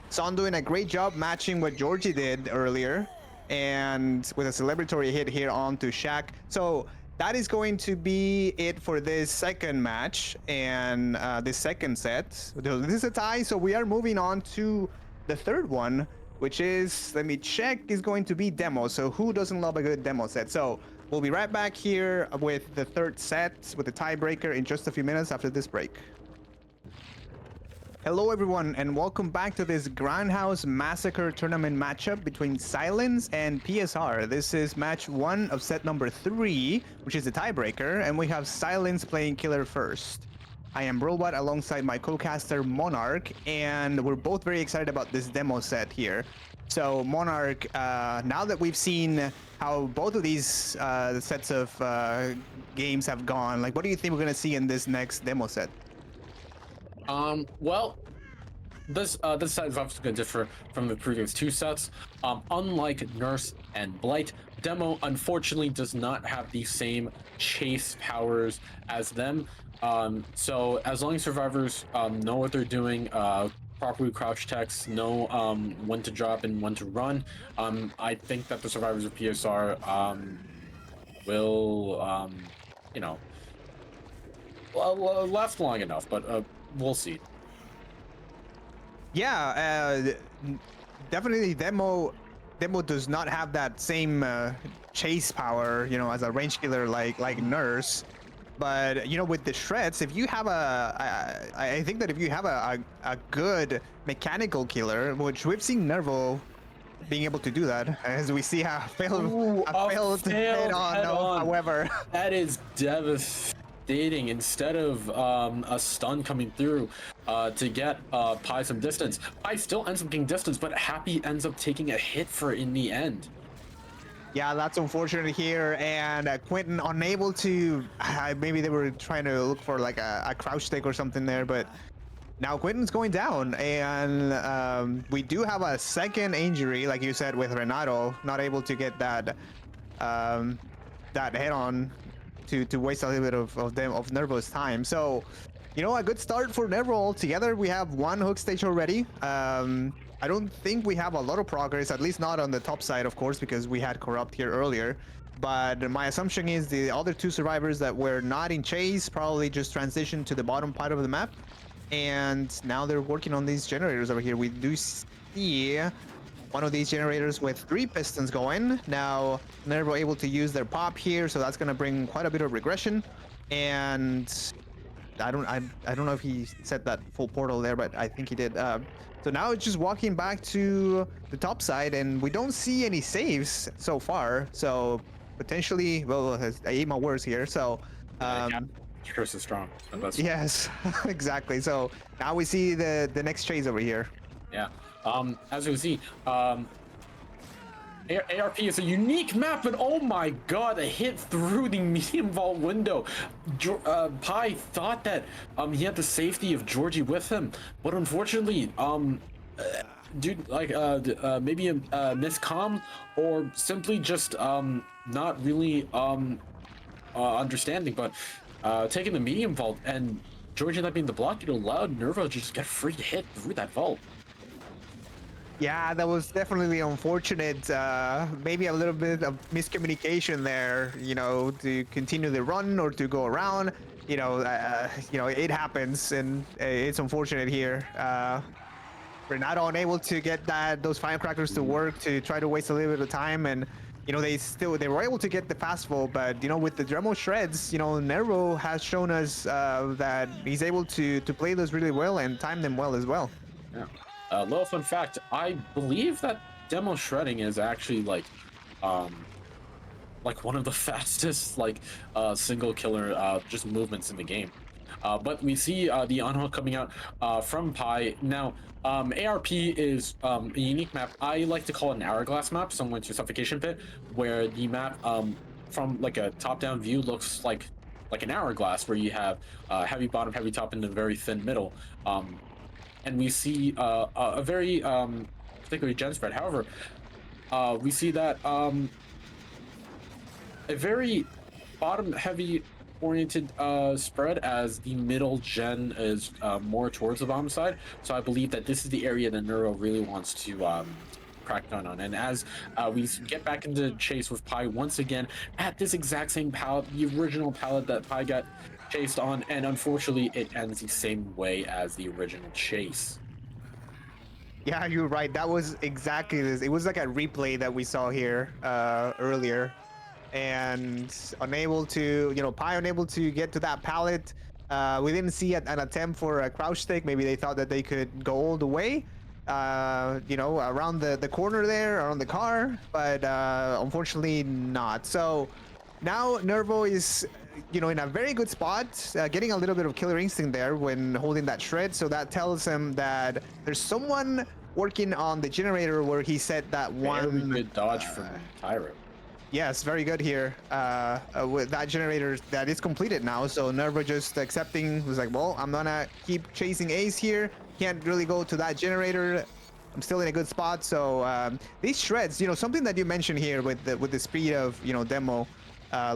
Son doing a great job matching what Georgie did earlier, and with a celebratory hit here onto Shaq. So that is going to be it for this second match and this second set. This is a tie, so we are moving on to the third one, which is, let me check, is going to be demo. So who doesn't love a good demo set? So we'll be right back here with the third set with the tiebreaker in just a few minutes after this break. Hello everyone, and welcome back to this Grindhouse Massacre tournament matchup between Silence and PSR. This is match 1 of set number 3, which is the tiebreaker, and we have Silence playing Killer first. I am Robot alongside my co-caster Monarch, and we're both very excited about this demo set here. So Monarch, now that we've seen how both of these sets of games have gone, like, what do you think we're going to see in this next demo set? Well, this set is obviously going to differ from the previous two sets. Unlike Nurse and Blight, Demo unfortunately does not have the same chase powers as them. So as long as survivors know what they're doing, properly crouch techs, know when to drop and when to run, I think that the survivors of PSR will, you know, last long enough, but we'll see. Yeah, definitely demo does not have that same chase power, as a range killer like Nurse. But with the shreds, if you have I think that if you have a good mechanical killer, which we've seen Nervo being able to do that, as we see a failed head on. However, that is devastating. Instead of a stun coming through to get Pi some distance, Pi still ends up getting distance, but Happy ends up taking a hit for it in the end. Yeah, that's unfortunate here, and Quentin unable to. Maybe they were trying to look for like a crouch stick or something there, but now Quentin's going down, and we do have a second injury, like you said, with Renato, not able to get that head on to waste a little bit of Nervo's time. So, a good start for Nervo altogether. We have one hook stage already. I don't think we have a lot of progress, at least not on the top side, of course, because we had Corrupt here earlier. But my assumption is the other two survivors that were not in chase probably just transitioned to the bottom part of the map. And now they're working on these generators over here. We do see one of these generators with 3 pistons going. Now Nervo able to use their pop here, so that's going to bring quite a bit of regression. And I don't know if he set that full portal there, but I think he did. So now it's just walking back to the top side, and we don't see any saves so far. So potentially, well, I ate my words here. So Curse is strong. yes, exactly. So now we see the next chase over here. Yeah. As you see, ARP is a unique map, but oh my god, a hit through the medium vault window. Pi thought that he had the safety of Georgie with him, but unfortunately, dude, like maybe a miscomm, or simply just not really understanding, but taking the medium vault and Georgia not being the block, it allowed Nervo to just get free hit through that vault. Yeah, that was definitely unfortunate. Maybe a little bit of miscommunication there, to continue the run or to go around. It happens, and it's unfortunate here. Renato unable to get those firecrackers to work, to try to waste a little bit of time, and they were able to get the fastball, but with the Dremel shreds, Nervo has shown us that he's able to play those really well and time them well as well. Yeah. Little fun fact: I believe that demo shredding is actually like one of the fastest single killer just movements in the game. But we see the unhook coming out from Pi. Now, ARP is a unique map. I like to call it an hourglass map, similar to Suffocation Pit, where the map from like a top-down view looks like an hourglass, where you have heavy bottom, heavy top, and a very thin middle. And we see a very particularly gen spread. However, we see that a very bottom heavy oriented spread, as the middle gen is more towards the bottom side. So I believe that this is the area that Neuro really wants to crack down on. And as we get back into chase with Pi once again at this exact same pallet, the original pallet that Pi got chased on, and unfortunately it ends the same way as the original chase. Yeah, you're right. That was exactly this. It was like a replay that we saw here earlier, and unable to, Pi unable to get to that pallet. We didn't see an attempt for a crouch stick. Maybe they thought that they could go all the way, around the corner there, around the car, but unfortunately not. So now Nervo is, in a very good spot, getting a little bit of killer instinct there when holding that shred. So that tells him that there's someone working on the generator where he said that one. Very good dodge from Tyro. Yes, very good here. With that generator that is completed now, so Nervo just accepting, was like, well, I'm gonna keep chasing Ace here. Can't really go to that generator. I'm still in a good spot. So these shreds, something that you mentioned here with the speed of Demo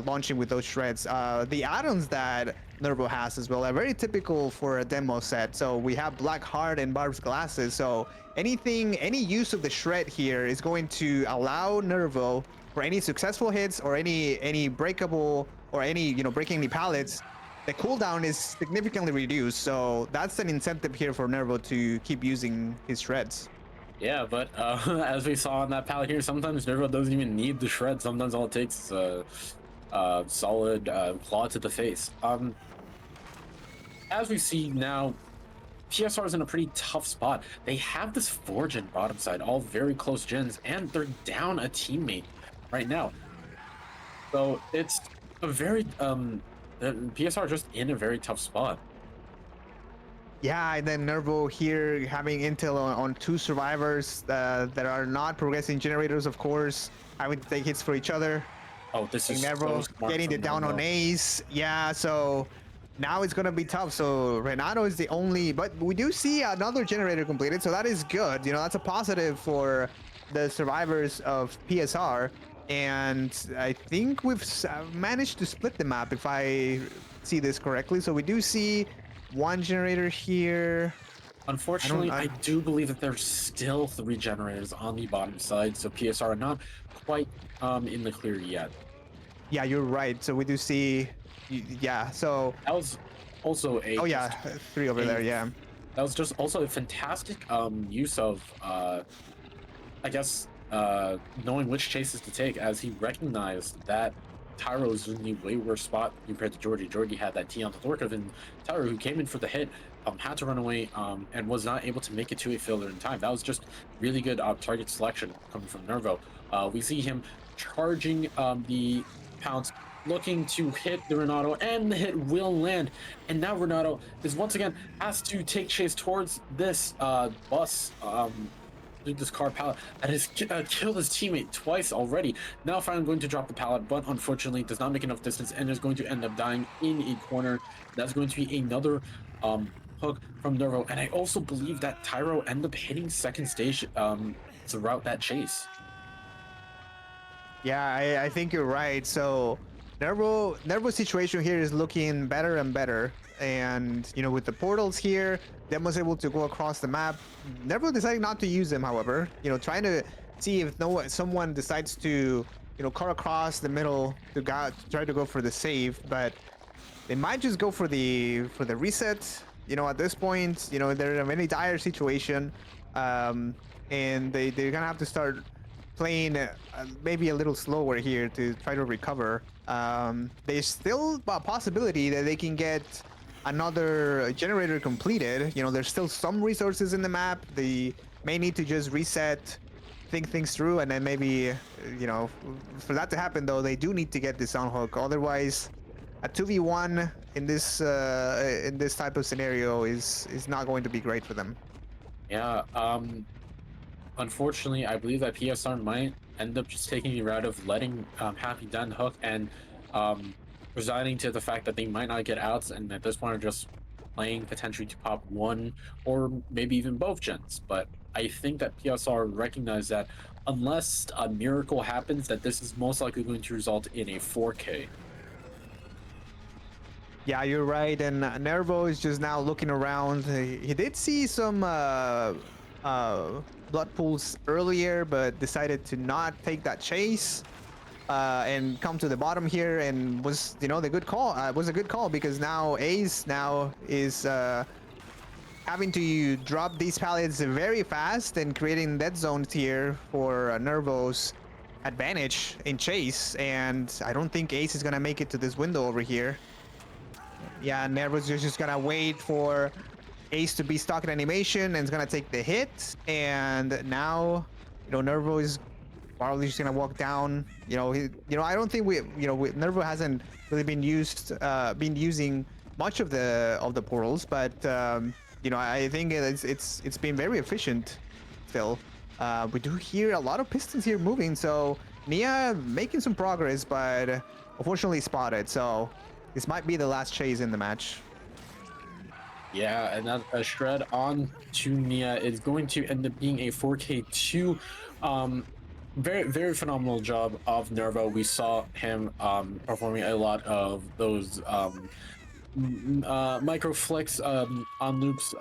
launching with those shreds. The add-ons that Nervo has as well are very typical for a Demo set. So we have Black Heart and Barb's Glasses. So any use of the shred here is going to allow Nervo, for any successful hits or any breakable or any breaking any pallets, the cooldown is significantly reduced. So that's an incentive here for Nervo to keep using his shreds. Yeah, but as we saw on that pallet here, sometimes Nervo doesn't even need the shred. Sometimes all it takes is a solid claw to the face. As we see now, PSR is in a pretty tough spot. They have this 4-gen bottom side, all very close gens, and they're down a teammate right now. So it's a very PSR just in a very tough spot. Yeah, and then Nervo here having intel on 2 survivors that are not progressing generators, of course, having to take hits for each other. Oh, this is Nervo so getting it down on Ace. Yeah, so now it's gonna be tough. So Renato is the only, but we do see another generator completed, so that is good. That's a positive for the survivors of PSR. And I think we've managed to split the map, if I see this correctly. So we do see 1 generator here. Unfortunately, I do believe that there's still 3 generators on the bottom side, so PSR are not quite in the clear yet. Yeah, you're right. So we do see, yeah. So that was also a 3 over there. Yeah, that was just also a fantastic use of I guess knowing which chases to take, as he recognized that Tyro was in the way worse spot compared to Georgie. Georgie had that T on the Thorkov, and Tyro, who came in for the hit, had to run away and was not able to make it to a failure in time. That was just really good target selection coming from Nervo. We see him charging the pounce, looking to hit the Renato, and the hit will land. And now Renato is once again has to take chase towards this bus. This car pallet that has killed his teammate twice already. Now finally going to drop the pallet, but unfortunately does not make enough distance and is going to end up dying in a corner. That's going to be another hook from Nervo, and I also believe that Tyro ended up hitting second stage throughout that chase. Yeah, I think you're right. So Nervo's situation here is looking better and better. And you know, with the portals here, Demo's able to go across the map. Nervo deciding not to use them, however. You know, trying to see if someone decides to, you know, cut across the middle to try to go for the save, but they might just go for the reset. You know, at this point, you know, they're in a very dire situation, and they're gonna have to start playing maybe a little slower here to try to recover. There's still a possibility that they can get another generator completed. You know, there's still some resources in the map. They may need to just reset, think things through, and then maybe, you know, for that to happen though, they do need to get this on hook. Otherwise, a 2v1 in this type of scenario is not going to be great for them. Yeah, unfortunately, I believe that PSR might end up just taking the route of letting Happy Den hook and resigning to the fact that they might not get outs, and at this point are just playing potentially to pop one or maybe even both gens. But I think that PSR recognize that unless a miracle happens, that this is most likely going to result in a 4K. Yeah, you're right. And Nervo is just now looking around. He did see some blood pools earlier, but decided to not take that chase and come to the bottom here. And was, you know, the good call. Was a good call because now Ace now is having to drop these pallets very fast and creating dead zones here for Nervo's advantage in chase. And I don't think Ace is gonna make it to this window over here. Yeah, Nervo's just gonna wait for Ace to be stuck in animation and is gonna take the hit. And now, you know, Nervo is probably just gonna walk down. You know, I don't think Nervo hasn't really been using much of the portals, but you know, I think it's been very efficient still. We do hear a lot of pistons here moving, so Nia making some progress, but unfortunately spotted. So this might be the last chase in the match. Yeah, and that a shred on to Nia is going to end up being a 4K2. Very, very phenomenal job of Nervo. We saw him performing a lot of those micro flicks on loops,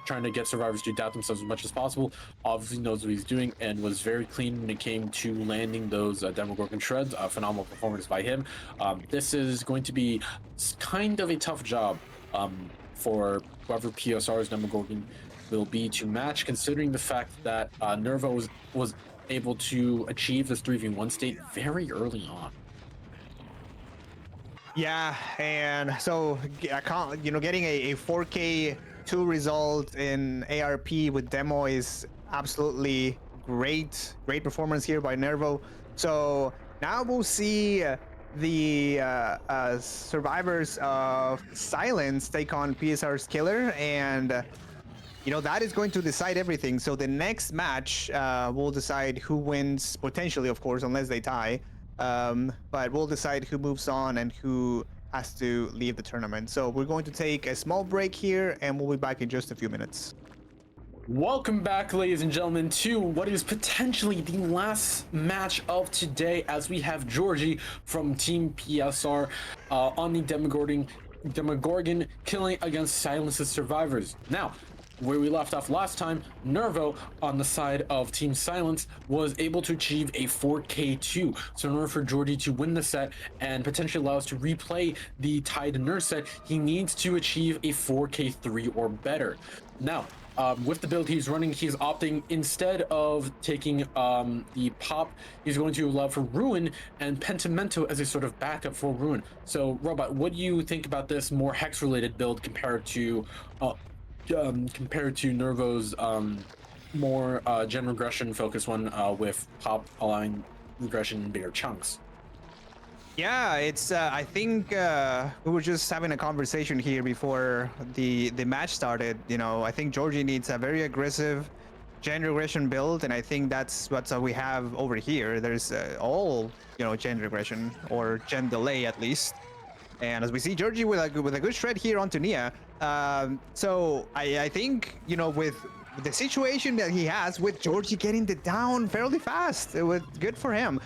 trying to get survivors to doubt themselves as much as possible. Obviously knows what he's doing and was very clean when it came to landing those Demogorgon shreds. Phenomenal performance by him. This is going to be kind of a tough job for whoever PSR's Demogorgon will be to match, considering the fact that Nervo was able to achieve this 3v1 state very early on. Yeah, and so you know, getting a 4K 2 result in ARP with Demo is absolutely great performance here by Nervo. So now we'll see the survivors of Silence take on PSR's Killer, and you know, that is going to decide everything. So the next match will decide who wins, potentially, of course, unless they tie. But we'll decide who moves on and who has to leave the tournament. So we're going to take a small break here, and we'll be back in just a few minutes. Welcome back, ladies and gentlemen, to what is potentially the last match of today, as we have Georgie from Team PSR on the Demogorgon killing against Silence's survivors. Now, where we left off last time, Nervo on the side of Team Silence was able to achieve a 4K2. So in order for Georgie to win the set and potentially allow us to replay the Tide Nurse set, he needs to achieve a 4K3 or better. Now, with the build he's running, he's opting, instead of taking the pop, he's going to allow for Ruin and Pentimento as a sort of backup for Ruin. So, Robot, what do you think about this more hex-related build compared to Nervo's more gen regression focused one with pop allowing regression in bigger chunks? Yeah, it's I think we were just having a conversation here before the match started. You know, I think Georgie needs a very aggressive gen regression build, and I think that's what we have over here. There's all, you know, gen regression or gen delay at least. And as we see Georgie with a good shred here onto Nia. So I think, you know, with the situation that he has with Georgie getting the down fairly fast, it was good for him.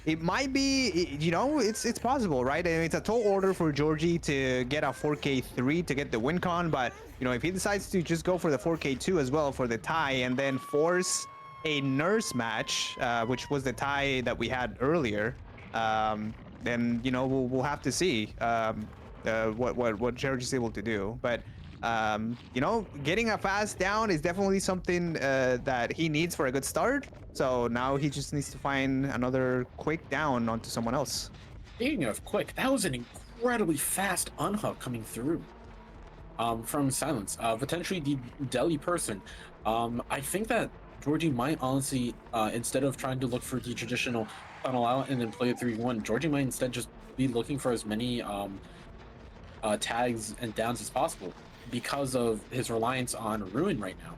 It might be, you know, it's possible, right? And it's a tall order for Georgie to get a 4K3 to get the win con, but you know, if he decides to just go for the 4K2 as well for the tie and then force a nurse match, which was the tie that we had earlier, then you know we'll have to see what Georgie's able to do. But you know, getting a fast down is definitely something that he needs for a good start. So now he just needs to find another quick down onto someone else. Speaking of quick, that was an incredibly fast unhook coming through from Silence. Potentially the Delhi person. I think that Georgie might honestly, instead of trying to look for the traditional funnel out and then play a 3-1, Georgie might instead just be looking for as many tags and downs as possible because of his reliance on Ruin right now.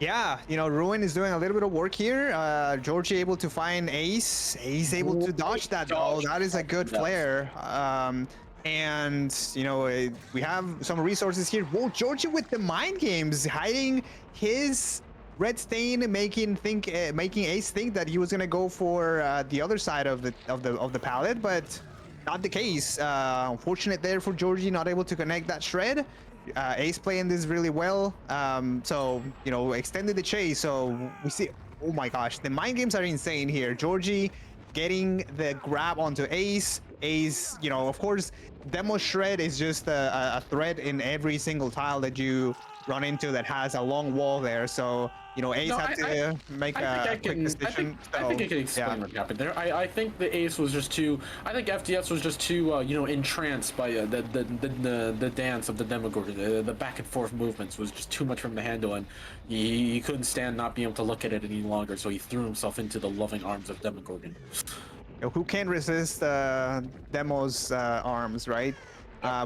Yeah, you know, Ruin is doing a little bit of work here. Georgie able to find Ace. Ace able to dodge that though. That is a good flare. And you know, we have some resources here. Whoa, Georgie with the mind games, hiding his red stain, making Ace think that he was gonna go for the other side of the palette, but not the case. Unfortunate there for Georgie, not able to connect that shred. Ace playing this really well. So you know, extended the chase. So we see. Oh my gosh, the mind games are insane here. Georgie getting the grab onto Ace. Ace, you know, of course, Demo Shred is just a threat in every single tile that you run into that has a long wall there. So, you know, Ace had to make a quick decision. I think I can explain what happened there. I think the Ace was just too. I think FDS was just too, you know, entranced by the dance of the Demogorgon. The back and forth movements was just too much from the handle, and he couldn't stand not being able to look at it any longer. So he threw himself into the loving arms of Demogorgon. Who can resist Demo's arms, right?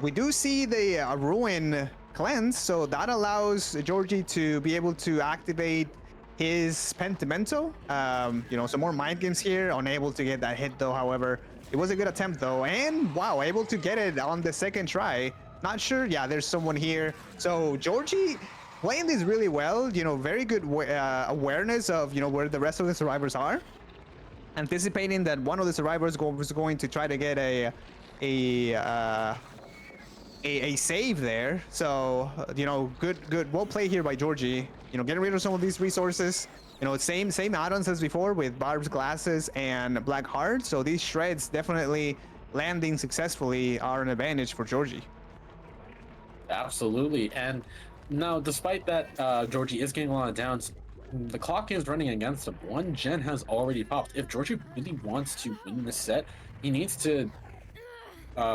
We do see the Ruin cleanse, so that allows Georgie to be able to activate his Pentimento. You know, some more mind games here, unable to get that hit though. However, it was a good attempt though, and wow, able to get it on the second try. Not sure. Yeah, there's someone here. So Georgie playing this really well. You know, very good awareness of, you know, where the rest of the survivors are. Anticipating that one of the survivors was going to try to get a save there. So you know, good well play here by Georgie. You know, getting rid of some of these resources. You know, same add-ons as before with Barb's glasses and Black Heart. So these shreds definitely landing successfully are an advantage for Georgie. Absolutely. And now, despite that, Georgie is getting a lot of downs. The clock is running against him. One gen has already popped. If Georgie really wants to win this set, he needs to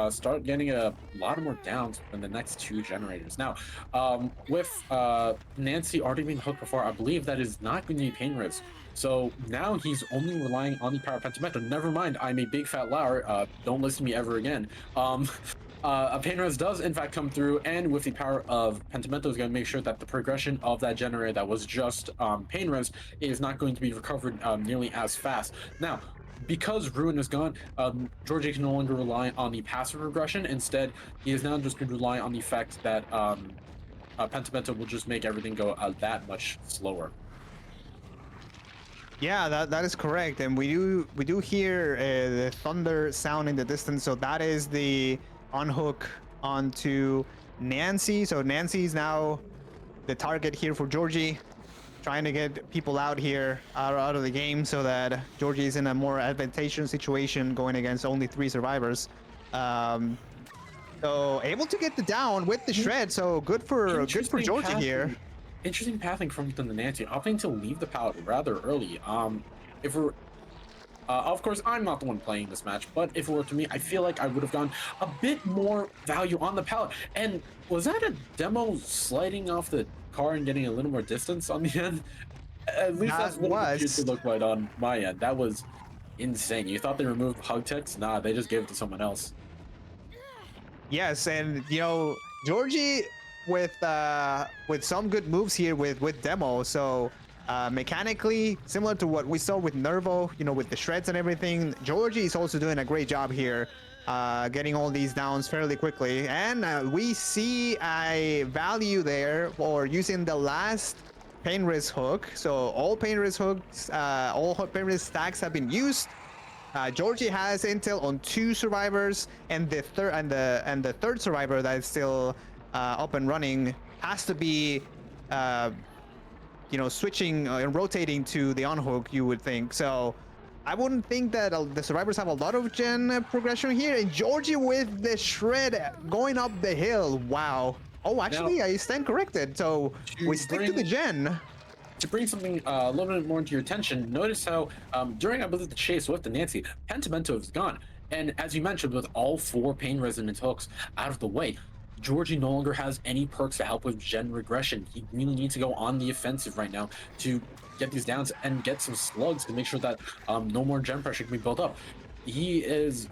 start getting a lot more downs than the next two generators. Now, with Nancy already being hooked before, I believe that is not going to be pain risk. So now he's only relying on the power of Pentimento. Never mind, I'm a big fat liar. Don't listen to me ever again. A pain res does in fact come through, and with the power of Pentimento is going to make sure that the progression of that generator that was just pain res is not going to be recovered nearly as fast. Now, because Ruin is gone, Georgie can no longer rely on the passive regression. Instead, he is now just going to rely on the fact that Pentimento will just make everything go that much slower. Yeah, that is correct, and we do hear the thunder sound in the distance. So that is the unhook onto Nancy. So Nancy is now the target here for Georgie, trying to get people out here out of the game so that Georgie is in a more advantageous situation going against only 3 survivors. So able to get the down with the shred. So good for Georgie here. Interesting pathing from the Nancy, opting to leave the palette rather early. If we're of course, I'm not the one playing this match, but if it were to me, I feel like I would have gone a bit more value on the palette. And was that a Demo sliding off the car and getting a little more distance on the end? At least that's what it looked like on my end. That was insane. You thought they removed hug text? Nah, they just gave it to someone else. Yes, and you know, Georgie with some good moves here with Demo. So Mechanically, similar to what we saw with Nervo, you know, with the shreds and everything, Georgie is also doing a great job here, getting all these downs fairly quickly. And we see a value there for using the last pain risk hook. So all pain risk hooks, all pain risk stacks have been used. Georgie has intel on 2 survivors, and the third survivor that is still up and running has to be you know, switching and rotating to the unhook, you would think. So I wouldn't think that the survivors have a lot of gen progression here. And Georgie with the shred going up the hill. Wow. Oh, actually, Now, I stand corrected. So we stick to the gen. To bring something a little bit more into your attention, notice how during, I believe, the chase with the Nancy, Pentimento is gone. And as you mentioned, with all 4 pain resonant hooks out of the way, Georgie no longer has any perks to help with gen regression. He really needs to go on the offensive right now to get these downs and get some slugs to make sure that no more gen pressure can be built up. He is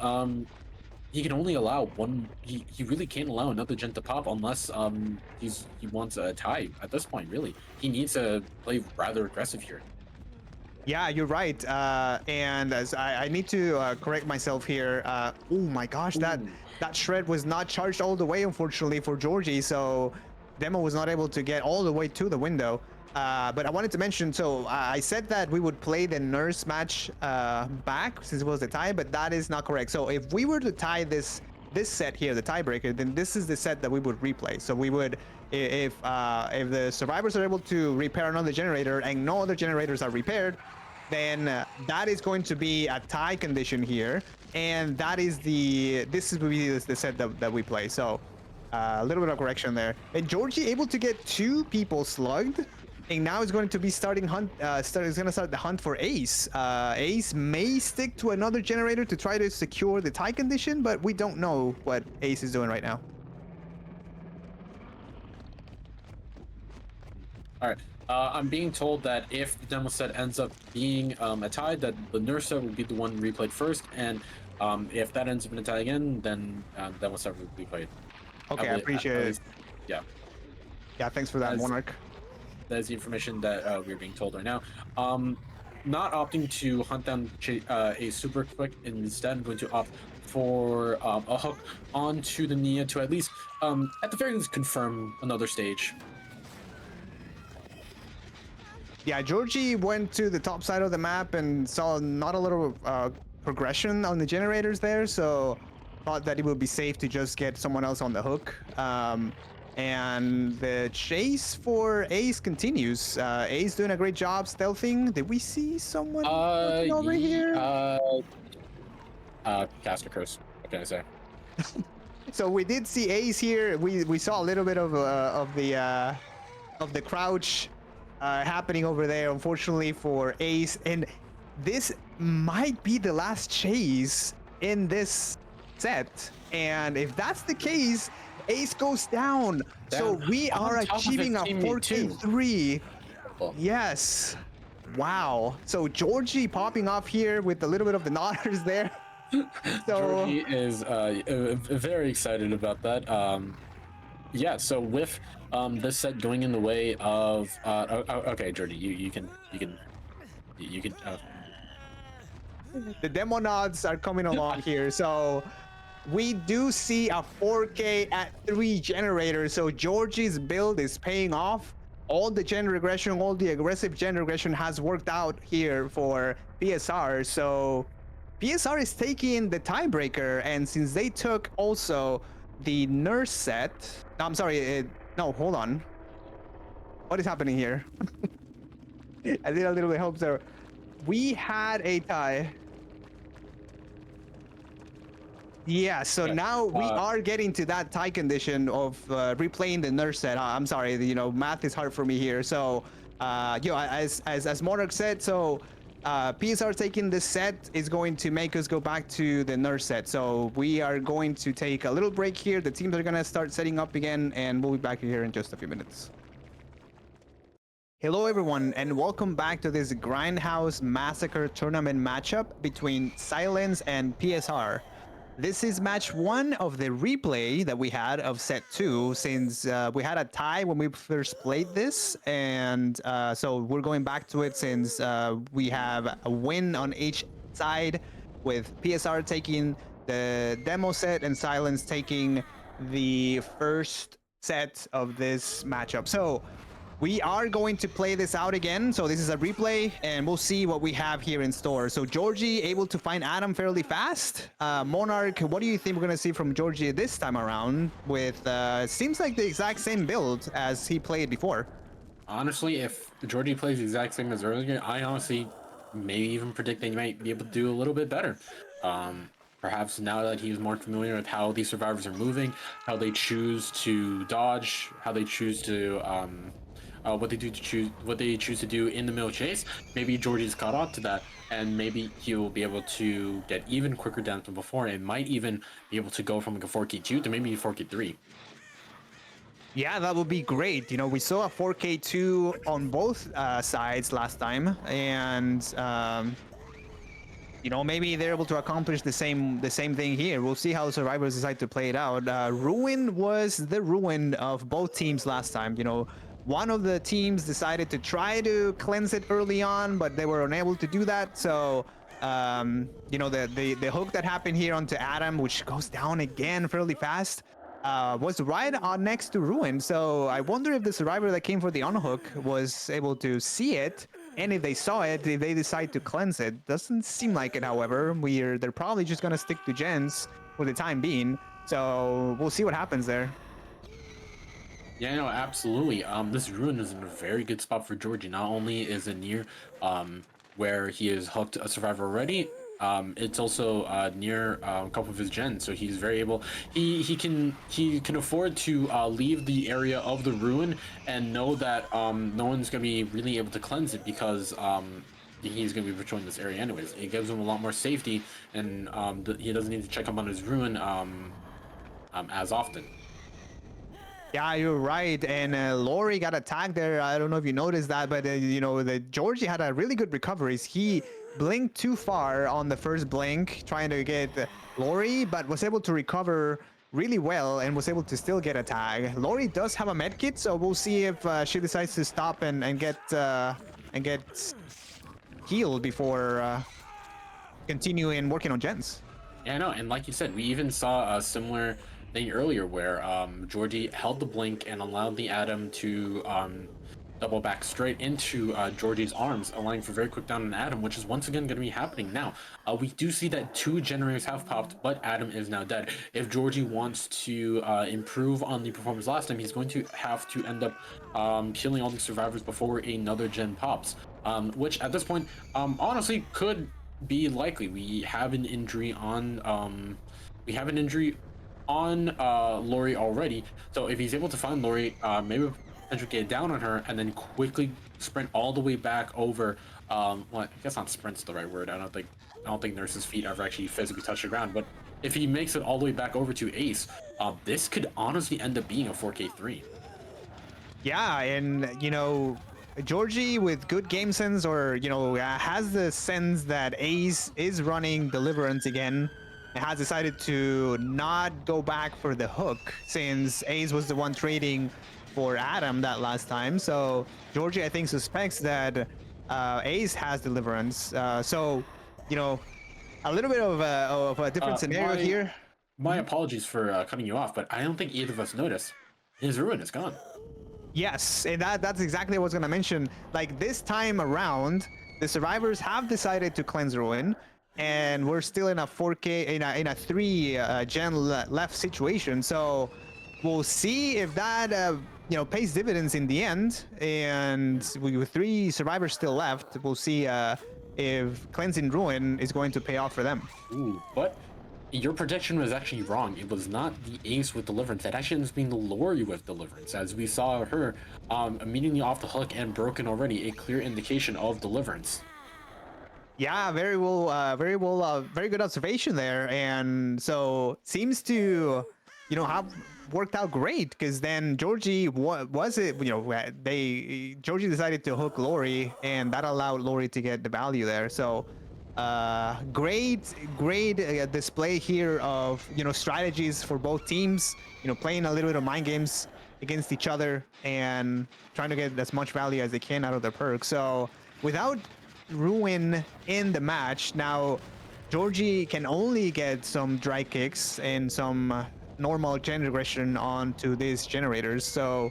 he can only allow one. He really can't allow another gen to pop unless he wants a tie at this point. Really, he needs to play rather aggressive here. Yeah, you're right. And as I need to correct myself here. Oh my gosh, that shred was not charged all the way, unfortunately, for Georgie. So Demo was not able to get all the way to the window. But I wanted to mention, so I said that we would play the Nurse match back since it was the tie, but that is not correct. So if we were to tie this set here, the tiebreaker, then this is the set that we would replay. So we would, if the survivors are able to repair another generator and no other generators are repaired, then that is going to be a tie condition here, and that is this is the set that we play. So a little bit of correction there. And Georgie able to get 2 people slugged, and now is going to be starting hunt. Is going to start the hunt for Ace. Ace may stick to another generator to try to secure the tie condition, but we don't know what Ace is doing right now. All right. I'm being told that if the demo set ends up being a tie, that the Nurse set will be the one replayed first, and if that ends up in a tie again, then the demo set will be played. Okay, I appreciate it. Yeah. Yeah, thanks for that, Monarch. That is the information that we're being told right now. Not opting to hunt down a super quick, instead going to opt for a hook onto the Nia to at least, at the very least, confirm another stage. Yeah, Georgie went to the top side of the map and saw not a little progression on the generators there, so thought that it would be safe to just get someone else on the hook. And the chase for Ace continues. Ace doing a great job stealthing. Did we see someone over here? Caster curse. What can I say? So we did see Ace here. We saw a little bit of the crouch happening over there, unfortunately for Ace, and this might be the last chase in this set. And if that's the case, Ace goes down. So we are achieving a 4K3. Yes. Wow. So Georgie popping off here with a little bit of the nodders there. So Georgie is very excited about that. Yeah. So with this set going in the way of okay, Georgie, you can. The demo nods are coming along here. So we do see a 4K at 3 generators. So Georgie's build is paying off. All the gen regression, all the aggressive gen regression has worked out here for PSR. So PSR is taking the tiebreaker, and since they took also the Nurse set, no, I'm sorry, no, hold on. What is happening here? I did a little bit help there. We had a tie. Yeah, so now we are getting to that tie condition of replaying the Nurse set. I'm sorry, you know, math is hard for me here. So, you know, as Monarch said, so PSR taking this set is going to make us go back to the Nurse set. So we are going to take a little break here. The teams are going to start setting up again, and we'll be back here in just a few minutes. Hello everyone, and welcome back to this Grindhouse Massacre tournament matchup between Silence and PSR. This is match 1 of the replay that we had of set 2, since we had a tie when we first played this, and so we're going back to it since we have a win on each side, with PSR taking the demo set and Silence taking the first set of this matchup. So we are going to play this out again. So this is a replay, and we'll see what we have here in store. So Georgie able to find Adam fairly fast. Monarch, what do you think we're going to see from Georgie this time around? With seems like the exact same build as he played before. Honestly, if Georgie plays the exact same as earlier, I honestly maybe even predict they might be able to do a little bit better. Perhaps now that he's more familiar with how these survivors are moving, how they choose to dodge, how they choose to what they choose to do in the middle chase. Maybe Georgie's caught on to that, and maybe he'll be able to get even quicker down than before, and might even be able to go from like a 4K2 to maybe a 4K3. Yeah, that would be great. You know, we saw a 4K2 on both sides last time, and you know, maybe they're able to accomplish the same thing here. We'll see how the survivors decide to play it out. Ruin was the ruin of both teams last time. You know, one of the teams decided to try to cleanse it early on, but they were unable to do that. So, you know, the hook that happened here onto Adam, which goes down again fairly fast, was right on next to Ruin. So I wonder if the survivor that came for the unhook was able to see it, and if they saw it, if they decide to cleanse it. Doesn't seem like it, however. They're probably just gonna stick to gens for the time being. So we'll see what happens there. Yeah, no, absolutely. This ruin is in a very good spot for Georgie. Not only is it near where he has hooked a survivor already, it's also near a couple of his gens, so he's very able. He can afford to leave the area of the ruin and know that no one's gonna be really able to cleanse it, because he's going to be patrolling this area anyways. It gives him a lot more safety, and he doesn't need to check up on his ruin as often. Yeah, you're right. And Lori got attacked there. I don't know if you noticed that, but you know, the Georgie had a really good recoveries. He blinked too far on the first blink, trying to get Lori, but was able to recover really well and was able to still get a tag. Lori does have a medkit, so we'll see if she decides to stop and get healed before continuing working on gens. Yeah, no, and like you said, we even saw a similar thing earlier where Georgie held the blink and allowed the Atom to double back straight into Georgie's arms, allowing for very quick down on Atom, which is once again going to be happening now. We do see that 2 generators have popped, but Atom is now dead. If Georgie wants to improve on the performance last time, he's going to have to end up killing all the survivors before another gen pops, which at this point, honestly, could be likely. We have an injury on Lori already, so if he's able to find Lori, maybe potentially get down on her and then quickly sprint all the way back over. Well, I guess not sprint's the right word. I don't think Nurse's feet ever actually physically touch the ground, but if he makes it all the way back over to Ace, this could honestly end up being a 4K3. Yeah, and you know, Georgie with good game sense, or you know, has the sense that Ace is running Deliverance again, and has decided to not go back for the hook, since Ace was the one trading for Adam that last time. So Georgie, I think, suspects that Ace has Deliverance. So, you know, a little bit of a different scenario here. My apologies for cutting you off, but I don't think either of us noticed. His ruin is gone. Yes, and that's exactly what I was gonna mention. Like, this time around, the survivors have decided to cleanse ruin, and we're still in a 4K in a 3 gen left situation. So we'll see if that you know, pays dividends in the end. And with 3 survivors still left, we'll see if cleansing ruin is going to pay off for them. Ooh, but your prediction was actually wrong. It was not the Ace with Deliverance. It actually ends up being the Lori with Deliverance, as we saw her immediately off the hook and broken already, a clear indication of Deliverance. Yeah, very well, very good observation there. And so seems to, you know, have worked out great, because then Georgie was it, you know, Georgie decided to hook Lori, and that allowed Lori to get the value there. So Great display here of strategies for both teams. Playing a little bit of mind games against each other and trying to get as much value as they can out of their perks. So without ruin in the match, now Georgie can only get some dry kicks and some normal gen regression onto these generators. So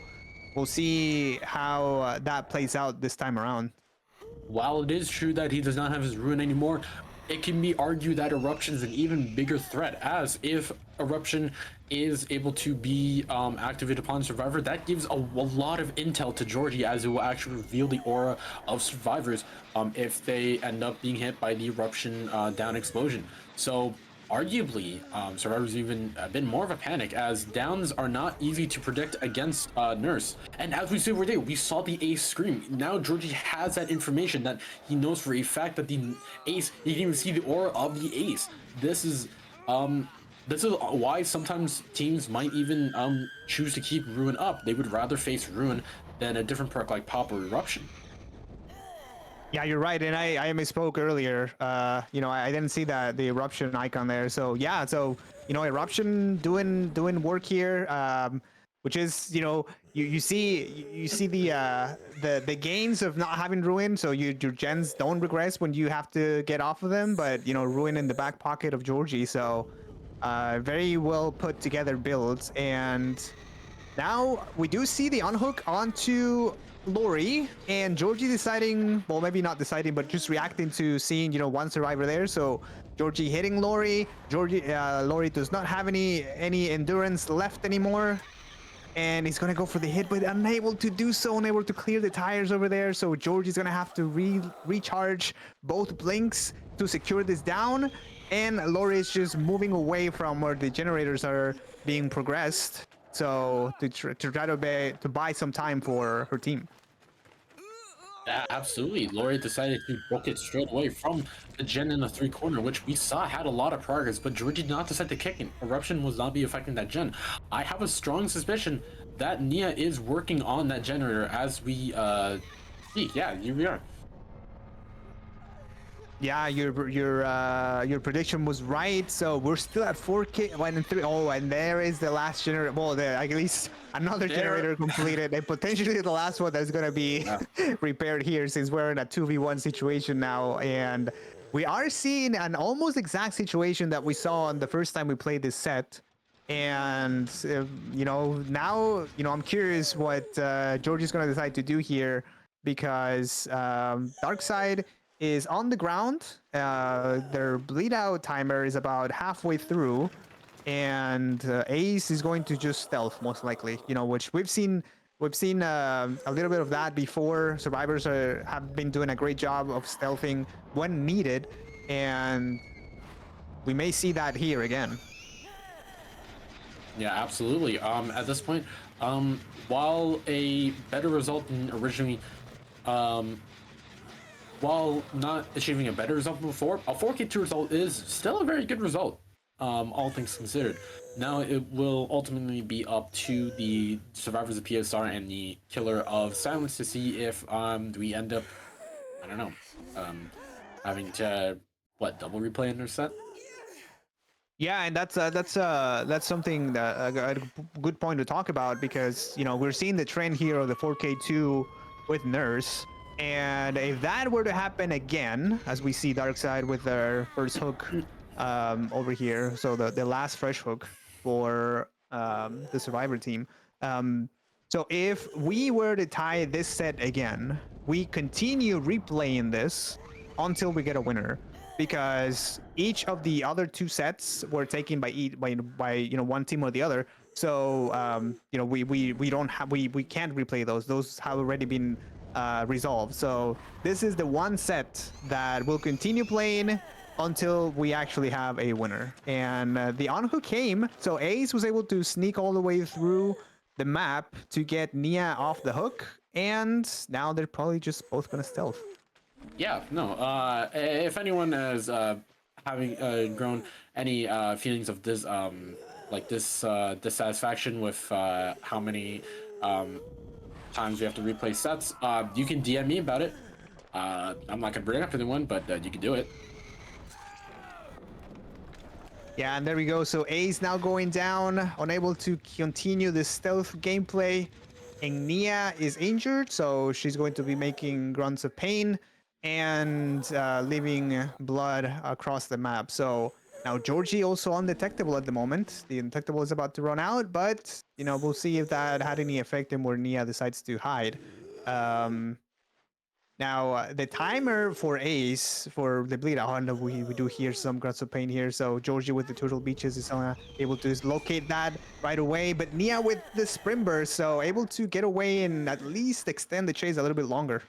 we'll see how that plays out this time around. While it is true that he does not have his ruin anymore, it can be argued that eruption is an even bigger threat, as if eruption is able to be activated upon survivor, that gives a lot of intel to Georgie, as it will actually reveal the aura of survivors if they end up being hit by the eruption down explosion. So arguably, survivors even a bit more of a panic, as downs are not easy to predict against Nurse. And as we see over there, we saw the ace scream. Now Georgie has that information that he knows for a fact that the ace, he can even see the aura of the ace. This is why sometimes teams might even choose to keep Ruin up. They would rather face Ruin than a different perk like Pop or Eruption. Yeah, you're right, and I misspoke earlier. I didn't see the eruption icon there. So yeah, so eruption doing work here, which is you see the gains of not having ruin. So your gens don't regress when you have to get off of them, but ruin in the back pocket of Georgie. So very well put together builds, and now we do see the unhook onto Lori, and Georgie deciding, well, maybe not deciding, but just reacting to seeing, one survivor there. So Georgie hitting Lori. Lori does not have any endurance left anymore, and he's gonna go for the hit, but unable to do so, unable to clear the tires over there. So Georgie's gonna have to recharge both blinks to secure this down, and Lori is just moving away from where the generators are being progressed. So to try to buy some time for her team. Yeah, absolutely. Lori decided to book it straight away from the gen in the three corner, which we saw had a lot of progress, but Georgie did not decide to kick it. Eruption was not be affecting that gen. I have a strong suspicion that Nia is working on that generator as we speak. Yeah, here we are. Yeah, your prediction was right. So we're still at 4K, 1 and 3. Oh, and there is the last generator. Well, at least another generator completed, and potentially the last one that's gonna be repaired here, since we're in a 2v1 situation now. And we are seeing an almost exact situation that we saw on the first time we played this set. And now I'm curious what Georgie's gonna decide to do here, because Darkside is on the ground. Their bleed out timer is about halfway through, and Ace is going to just stealth most likely. Which we've seen a little bit of that before. Survivors have been doing a great job of stealthing when needed, and we may see that here again. Yeah, absolutely. At this point, while a better result than originally, while not achieving a better result than before, a 4K2 result is still a very good result, all things considered. Now it will ultimately be up to the survivors of PSR and the killer of Silence to see if we end up, I don't know, having to double replay in their set. Yeah, and that's something that a good point to talk about, because we're seeing the trend here of the 4K2 with Nurse, and if that were to happen again, as we see Darkside with their first hook over here, so the last fresh hook for the Survivor team. So if we were to tie this set again, we continue replaying this until we get a winner, because each of the other two sets were taken by one team or the other. So we don't have we can't replay those. Those have already been resolved. So this is the one set that we'll continue playing until we actually have a winner. And the unhook came, so Ace was able to sneak all the way through the map to get Nia off the hook, and now they're probably just both gonna stealth. Yeah, no. If anyone has having grown any feelings of this dissatisfaction with how many times we have to replay sets, you can DM me about it. I'm not gonna bring up anyone, but you can do it. Yeah, and there we go. So Ace now going down, unable to continue the stealth gameplay. And Nia is injured, so she's going to be making grunts of pain and leaving blood across the map. So now Georgie also undetectable at the moment. The undetectable is about to run out, but you know, we'll see if that had any effect and where Nia decides to hide. Um, Now, the timer for Ace, for the bleed out, we do hear some grunts of pain here. So Georgie with the Turtle Beaches is able to locate that right away. But Nia with the Sprint Burst, so able to get away and at least extend the chase a little bit longer.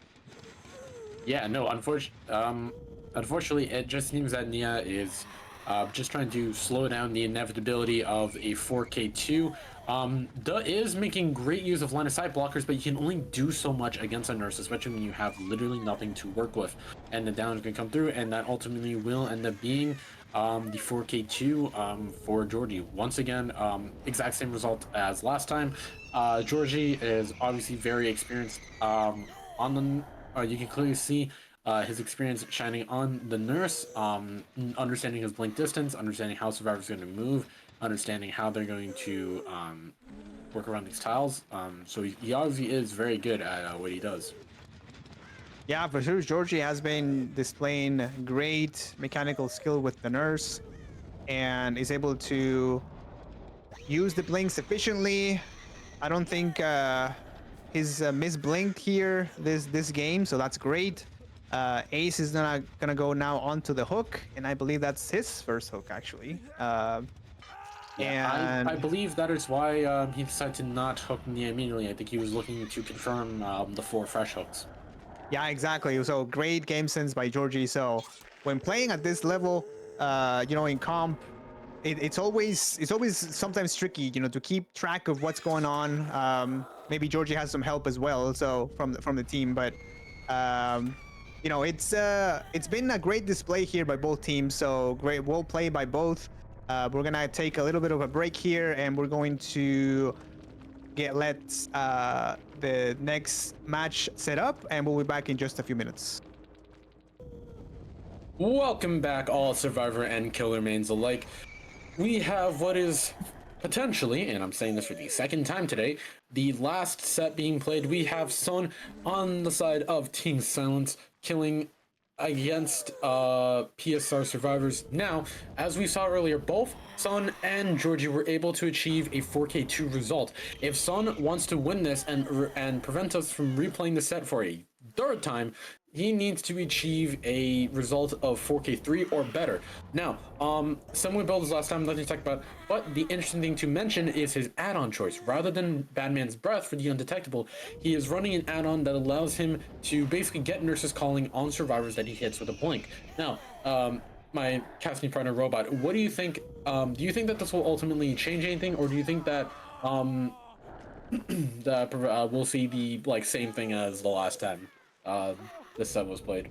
Yeah, no, unfortunately, it just seems that Nia is just trying to slow down the inevitability of a 4K2. Duh is making great use of line of sight blockers, but you can only do so much against a nurse, especially when you have literally nothing to work with. And the damage can come through, and that ultimately will end up being the 4K2 for Georgie. Once again, exact same result as last time. Georgie is obviously very experienced on the you can clearly see his experience shining on the nurse, understanding his blink distance, understanding how survivors are going to move, understanding how they're going to work around these tiles. So he obviously is very good at what he does. Yeah, for sure. Georgie has been displaying great mechanical skill with the nurse and is able to use the blinks efficiently. I don't think he's misblinked here this game, so that's great. Ace is gonna go now onto the hook, and I believe that's his first hook actually. Yeah, I And believe that is why he decided to not hook Nia immediately. I think he was looking to confirm the 4 fresh hooks. yeah, exactly. So great game sense by Georgie. So when playing at this level, you know, in comp, it's always sometimes tricky, you know, to keep track of what's going on. Maybe Georgie has some help as well, so from the team, but um, you know, it's been a great display here by both teams. So great, well played by both. We're gonna take a little bit of a break here, and we're going to let the next match set up, and we'll be back in just a few minutes. Welcome back, all Survivor and Killer mains alike. We have what is potentially, and I'm saying this for the second time today, the last set being played. We have Sun on the side of Team Silence, killing against PSR survivors. Now, as we saw earlier, both Sun and Georgie were able to achieve a 4K2 result. If Sun wants to win this and prevent us from replaying the set for a third time, he needs to achieve a result of 4K3 or better. Now, similar build as last time, nothing to talk about, but the interesting thing to mention is his add-on choice. Rather than Badman's Breath for the undetectable, he is running an add-on that allows him to basically get nurses calling on survivors that he hits with a blink. Now, my casting partner Robot, what do you think? Do you think that this will ultimately change anything, or do you think that we'll see the same thing as the last time this set was played?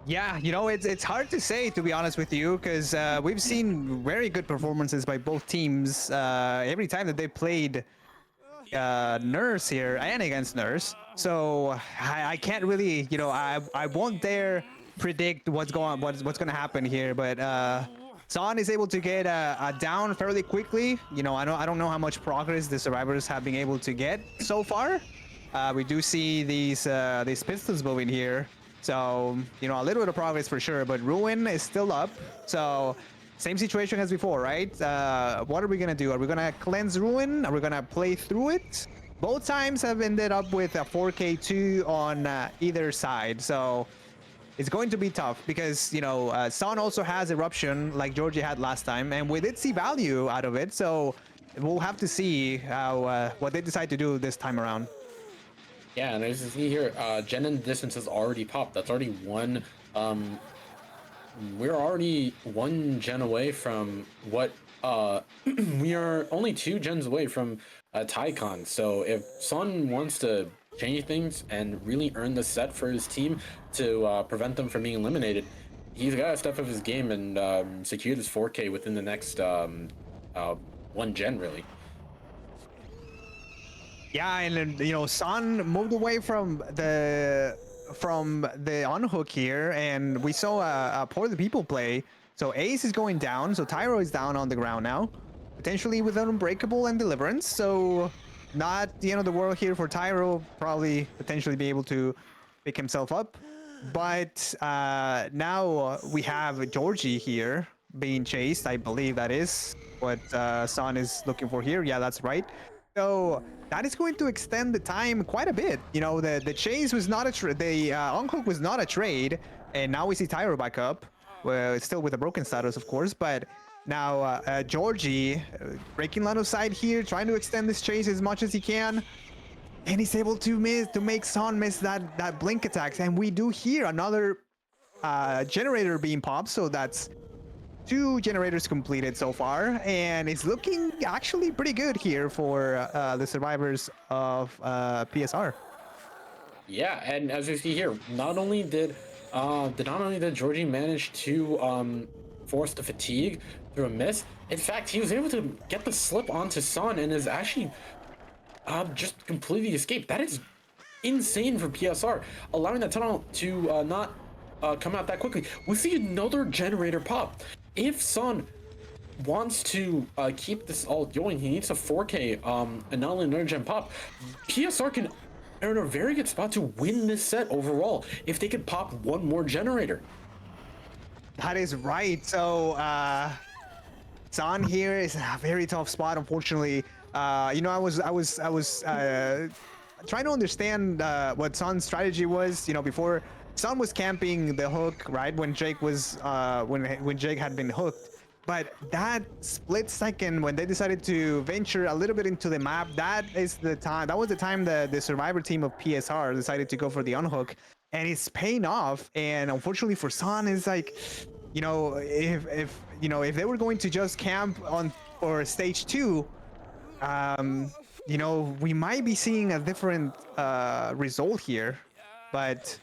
Yeah, you know, it's hard to say, to be honest with you, because we've seen very good performances by both teams every time that they played Nurse here and against Nurse. So I can't really, you know, I won't dare predict what's going to happen here. But Son is able to get a down fairly quickly. You know, I don't know how much progress the survivors have been able to get so far. We do see these pistols moving here. So, you know, a little bit of progress for sure, but Ruin is still up. So, same situation as before, right? What are we going to do? Are we going to cleanse Ruin? Are we going to play through it? Both times have ended up with a 4K2 on either side. So, it's going to be tough because, you know, Son also has Eruption like Georgie had last time, and we did see value out of it. So, we'll have to see how what they decide to do this time around. Yeah, and as you see here, Gen in the distance has already popped. That's already one. We're already one gen away from what. We are only 2 gens away from Tycon. So if Sun wants to change things and really earn the set for his team to prevent them from being eliminated, he's got to step up his game and secure this 4K within the next one gen, really. Yeah, and then, you know, Son moved away from the unhook here, and we saw a Pour the People play So Ace is going down. So Tyro is down on the ground now, potentially with an Unbreakable and Deliverance. So not the end of the world here for Tyro. Probably potentially be able to pick himself up. But now we have Georgie here being chased. I believe that is what San is looking for here. Yeah, that's right. So that is going to extend the time quite a bit. You know, the chase was not the unhook was not a trade, and now we see Tyro back up. Well, it's still with a broken status, of course, but now Georgie breaking line of sight here, trying to extend this chase as much as he can. And he's able to make Son miss that blink attacks. And we do hear another generator being popped. So that's 2 generators completed so far. And it's looking actually pretty good here for the survivors of PSR. Yeah, and as you see here, not only did Georgie manage to force the fatigue through a miss, in fact, he was able to get the slip onto Son and is actually just completely escaped. That is insane for PSR, allowing that tunnel to not come out that quickly. We see another generator pop. If Son wants to keep this all going, he needs a 4K and not only another gen pop. PSR can are in a very good spot to win this set overall if they could pop one more generator. That is right. So San here is a very tough spot, unfortunately. You know, I was trying to understand what San's strategy was. You know, before San was camping the hook, right, when Jake was when Jake had been hooked. But that split second when they decided to venture a little bit into the map, that is the time. That was the time the survivor team of PSR decided to go for the unhook, and it's paying off. And unfortunately for San, is like, you know, if you know, if they were going to just camp on for stage 2, you know, we might be seeing a different result here. But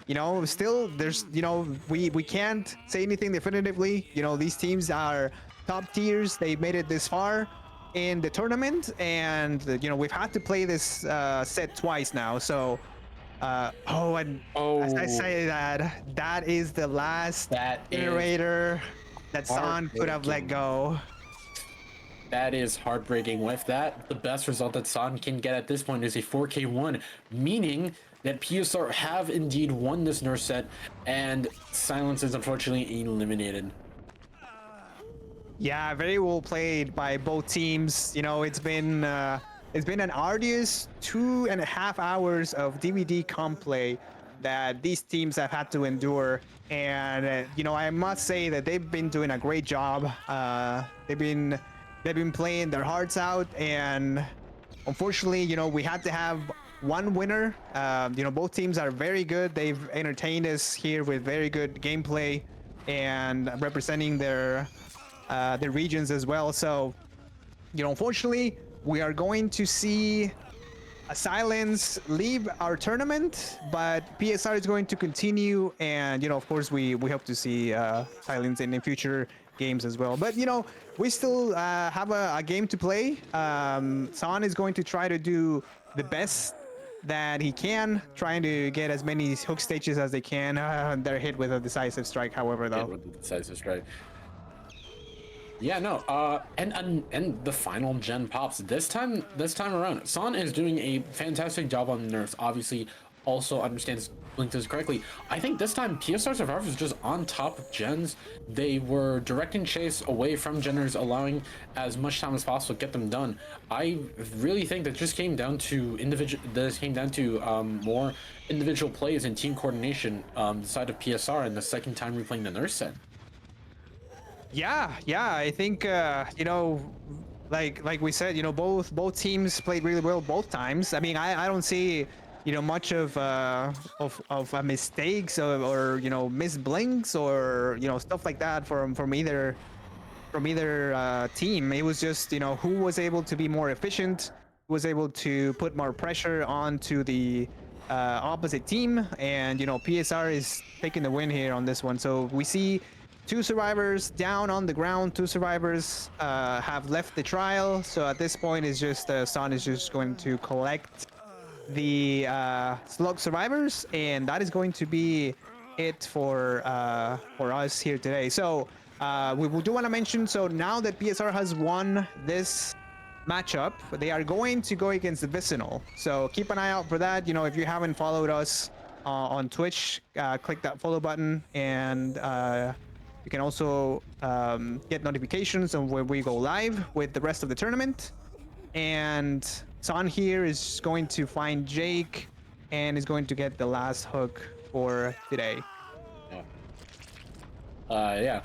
you know, still there's, you know, we can't say anything definitively. You know, these teams are top tiers. They've made it this far in the tournament, and you know, we've had to play this set twice now. So and as I say that is the last generator that San could have let go. That is heartbreaking. With that, the best result that San can get at this point is a 4K1, meaning that PSR have indeed won this nurse set, and Silence is unfortunately eliminated. Yeah, very well played by both teams. You know, it's been an arduous 2.5 hours of DVD comp play that these teams have had to endure, and you know, I must say that they've been doing a great job. They've been playing their hearts out, and unfortunately, you know, we had to have one winner. You know, both teams are very good. They've entertained us here with very good gameplay and representing their regions as well. So, you know, unfortunately, we are going to see a Silence leave our tournament, but PSR is going to continue, and you know, of course, we hope to see Silence in future games as well. But you know, we still have a game to play. San is going to try to do the best that he can, trying to get as many hook stages as they can. They're hit with a decisive strike, however, though. With the decisive strike. Yeah, no, and the final gen pops this time around. San is doing a fantastic job on the Nurse. Obviously, also understands Blink this correctly. I think this time PSR Survivors was just on top of gens. They were directing chase away from generators, allowing as much time as possible to get them done. I really think that just came down to more individual plays and team coordination the side of PSR, and the second time replaying the Nurse set. Yeah, I think you know, like we said, you know, both teams played really well both times. I mean, I don't see, you know, much of mistakes or you know, missed blinks or you know, stuff like that from either team. It was just, you know, who was able to be more efficient, who was able to put more pressure onto the opposite team, and you know, PSR is taking the win here on this one. So we see 2 survivors down on the ground. 2 survivors have left the trial. So at this point, it's just San is just going to collect the slug survivors, and that is going to be it for us here today. So We do want to mention, so now that PSR has won this matchup, they are going to go against the Vicinal. So keep an eye out for that. You know, if you haven't followed us on Twitch, click that follow button, and you can also get notifications on when we go live with the rest of the tournament. And Son here is going to find Jake and is going to get the last hook for today. Yeah.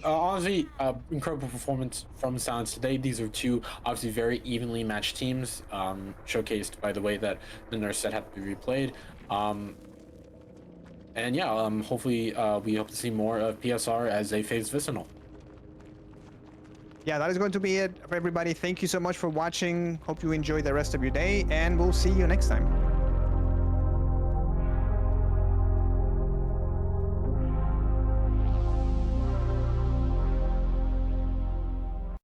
Honestly, incredible performance from Sounds today. These are two obviously very evenly matched teams, showcased by the way that the Nurse set had to be replayed. And yeah, hopefully we hope to see more of PSR as they face Vicinal. Yeah, that is going to be it for everybody. Thank you so much for watching. Hope you enjoy the rest of your day, and we'll see you next time.